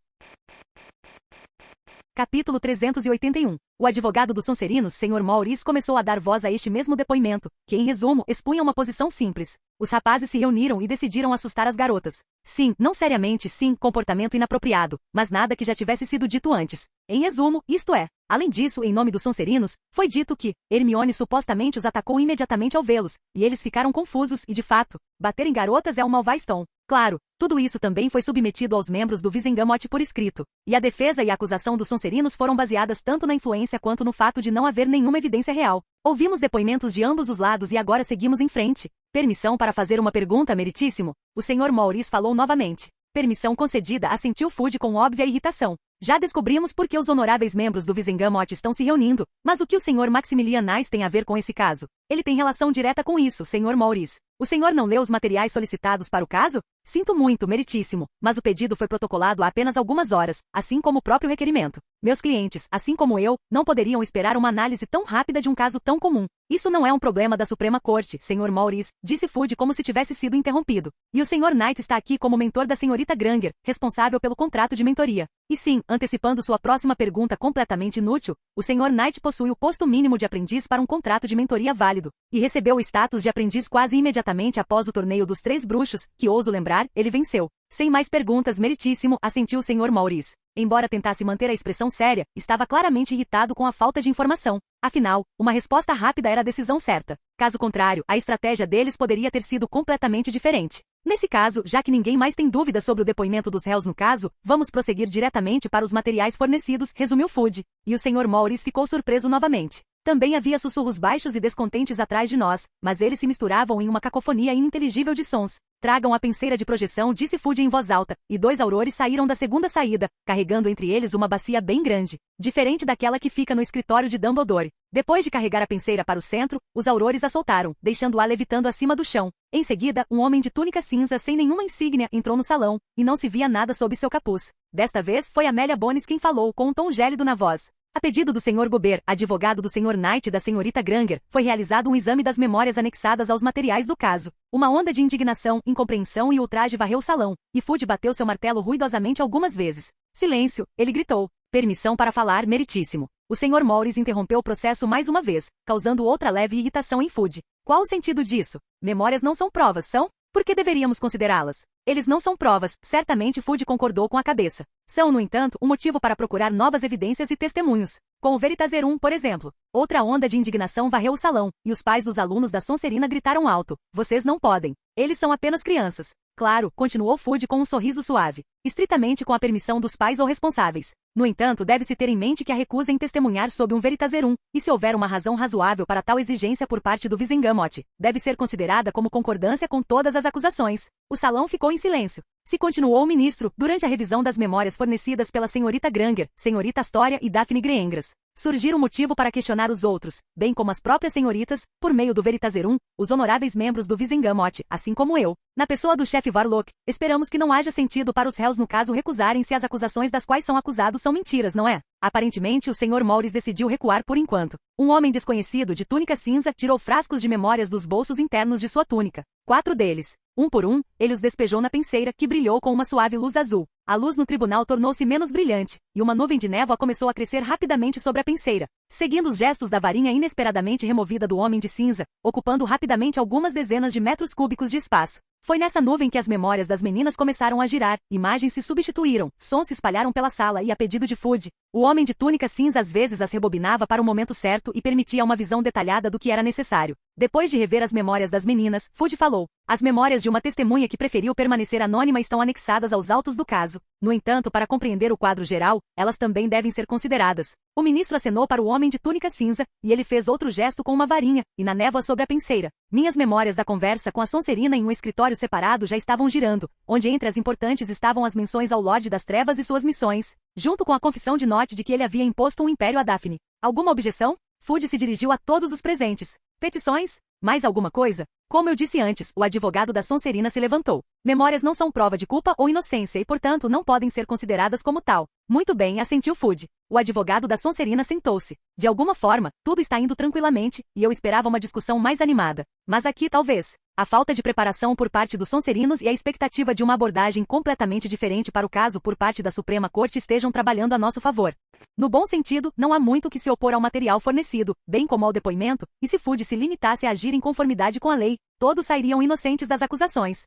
Capítulo 381. O advogado dos Sonserinos, Sr. Maurice, começou a dar voz a este mesmo depoimento, que, em resumo, expunha uma posição simples. Os rapazes se reuniram e decidiram assustar as garotas. Sim, não seriamente, sim, comportamento inapropriado, mas nada que já tivesse sido dito antes. Em resumo, isto é. Além disso, em nome dos Sonserinos, foi dito que Hermione supostamente os atacou imediatamente ao vê-los, e eles ficaram confusos e, de fato, bater em garotas é um Malvaviston. Claro, tudo isso também foi submetido aos membros do Wizengamot por escrito, e a defesa e a acusação dos Sonserinos foram baseadas tanto na influência quanto no fato de não haver nenhuma evidência real. Ouvimos depoimentos de ambos os lados e agora seguimos em frente. Permissão para fazer uma pergunta, meritíssimo? O Sr. Maurice falou novamente. Permissão concedida, assentiu Fudge com óbvia irritação. Já descobrimos por que os honoráveis membros do Wizengamot estão se reunindo, mas o que o Sr. Maximilian Nice tem a ver com esse caso? Ele tem relação direta com isso, Sr. Maurice. O senhor não leu os materiais solicitados para o caso? Sinto muito, meritíssimo, mas o pedido foi protocolado há apenas algumas horas, assim como o próprio requerimento. Meus clientes, assim como eu, não poderiam esperar uma análise tão rápida de um caso tão comum. Isso não é um problema da Suprema Corte, Sr. Maurice, disse Fudge como se tivesse sido interrompido. E o Sr. Knight está aqui como mentor da Srta. Granger, responsável pelo contrato de mentoria. E sim, antecipando sua próxima pergunta completamente inútil, o Sr. Knight possui o posto mínimo de aprendiz para um contrato de mentoria válido, e recebeu o status de aprendiz quase imediatamente após o torneio dos Três Bruxos, que ouso lembrar, ele venceu. Sem mais perguntas, meritíssimo, assentiu o Sr. Maurice. Embora tentasse manter a expressão séria, estava claramente irritado com a falta de informação. Afinal, uma resposta rápida era a decisão certa. Caso contrário, a estratégia deles poderia ter sido completamente diferente. Nesse caso, já que ninguém mais tem dúvidas sobre o depoimento dos réus no caso, vamos prosseguir diretamente para os materiais fornecidos, resumiu Fudge. E o Sr. Maurice ficou surpreso novamente. Também havia sussurros baixos e descontentes atrás de nós, mas eles se misturavam em uma cacofonia ininteligível de sons. Tragam a penseira de projeção, disse Fudge em voz alta, e 2 aurores saíram da segunda saída, carregando entre eles uma bacia bem grande, diferente daquela que fica no escritório de Dumbledore. Depois de carregar a penseira para o centro, os aurores a soltaram, deixando-a levitando acima do chão. Em seguida, um homem de túnica cinza sem nenhuma insígnia entrou no salão, e não se via nada sob seu capuz. Desta vez foi Amélia Bones quem falou, com um tom gélido na voz. A pedido do Sr. Gobert, advogado do Sr. Knight e da Srta. Granger, foi realizado um exame das memórias anexadas aos materiais do caso. Uma onda de indignação, incompreensão e ultraje varreu o salão, e Fudge bateu seu martelo ruidosamente algumas vezes. Silêncio, ele gritou. Permissão para falar, meritíssimo. O Sr. Maurice interrompeu o processo mais uma vez, causando outra leve irritação em Fudge. Qual o sentido disso? Memórias não são provas, são? Por que deveríamos considerá-las? Eles não são provas, certamente Fudge concordou com a cabeça. São, no entanto, um motivo para procurar novas evidências e testemunhos. Com o Veritaserum, por exemplo. Outra onda de indignação varreu o salão, e os pais dos alunos da Sonserina gritaram alto. Vocês não podem. Eles são apenas crianças. Claro, continuou Fudge com um sorriso suave. Estritamente com a permissão dos pais ou responsáveis. No entanto, deve-se ter em mente que a recusa em testemunhar sob um Veritaserum, e se houver uma razão razoável para tal exigência por parte do Wizengamot, deve ser considerada como concordância com todas as acusações. O salão ficou em silêncio. Se continuou o ministro, durante a revisão das memórias fornecidas pela Srta. Granger, Srta. Astoria e Daphne Greengrass, surgir um motivo para questionar os outros, bem como as próprias senhoritas, por meio do Veritaserum, os honoráveis membros do Wizengamot, assim como eu, Na pessoa do chefe Warlock, esperamos que não haja sentido para os réus no caso recusarem se as acusações das quais são acusados são mentiras, não é? Aparentemente, o Sr. Morris decidiu recuar por enquanto. Um homem desconhecido de túnica cinza tirou frascos de memórias dos bolsos internos de sua túnica. 4 deles. Um por um, ele os despejou na penseira, que brilhou com uma suave luz azul. A luz no tribunal tornou-se menos brilhante, e uma nuvem de névoa começou a crescer rapidamente sobre a penseira, seguindo os gestos da varinha inesperadamente removida do homem de cinza, ocupando rapidamente algumas dezenas de metros cúbicos de espaço. Foi nessa nuvem que as memórias das meninas começaram a girar, imagens se substituíram, sons se espalharam pela sala e a pedido de Fudge, o homem de túnica cinza às vezes as rebobinava para o momento certo e permitia uma visão detalhada do que era necessário. Depois de rever as memórias das meninas, Fudge falou. As memórias de uma testemunha que preferiu permanecer anônima estão anexadas aos autos do caso. No entanto, para compreender o quadro geral, elas também devem ser consideradas. O ministro acenou para o homem de túnica cinza, e ele fez outro gesto com uma varinha, e na névoa sobre a penseira. Minhas memórias da conversa com a Sonserina em um escritório separado já estavam girando, onde entre as importantes estavam as menções ao Lorde das Trevas e suas missões, junto com a confissão de Note de que ele havia imposto um império a Daphne. Alguma objeção? Fudge se dirigiu a todos os presentes. Petições? Mais alguma coisa? Como eu disse antes, o advogado da Sonserina se levantou. Memórias não são prova de culpa ou inocência e, portanto, não podem ser consideradas como tal. Muito bem, assentiu Fudge. O advogado da Sonserina sentou-se. De alguma forma, tudo está indo tranquilamente, e eu esperava uma discussão mais animada. Mas aqui, talvez, a falta de preparação por parte dos Sonserinos e a expectativa de uma abordagem completamente diferente para o caso por parte da Suprema Corte estejam trabalhando a nosso favor. No bom sentido, não há muito que se opor ao material fornecido, bem como ao depoimento, e se Fudge se limitasse a agir em conformidade com a lei, todos sairiam inocentes das acusações.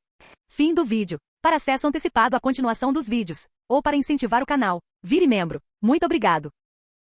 Fim do vídeo. Para acesso antecipado à continuação dos vídeos, ou para incentivar o canal, vire membro. Muito obrigado.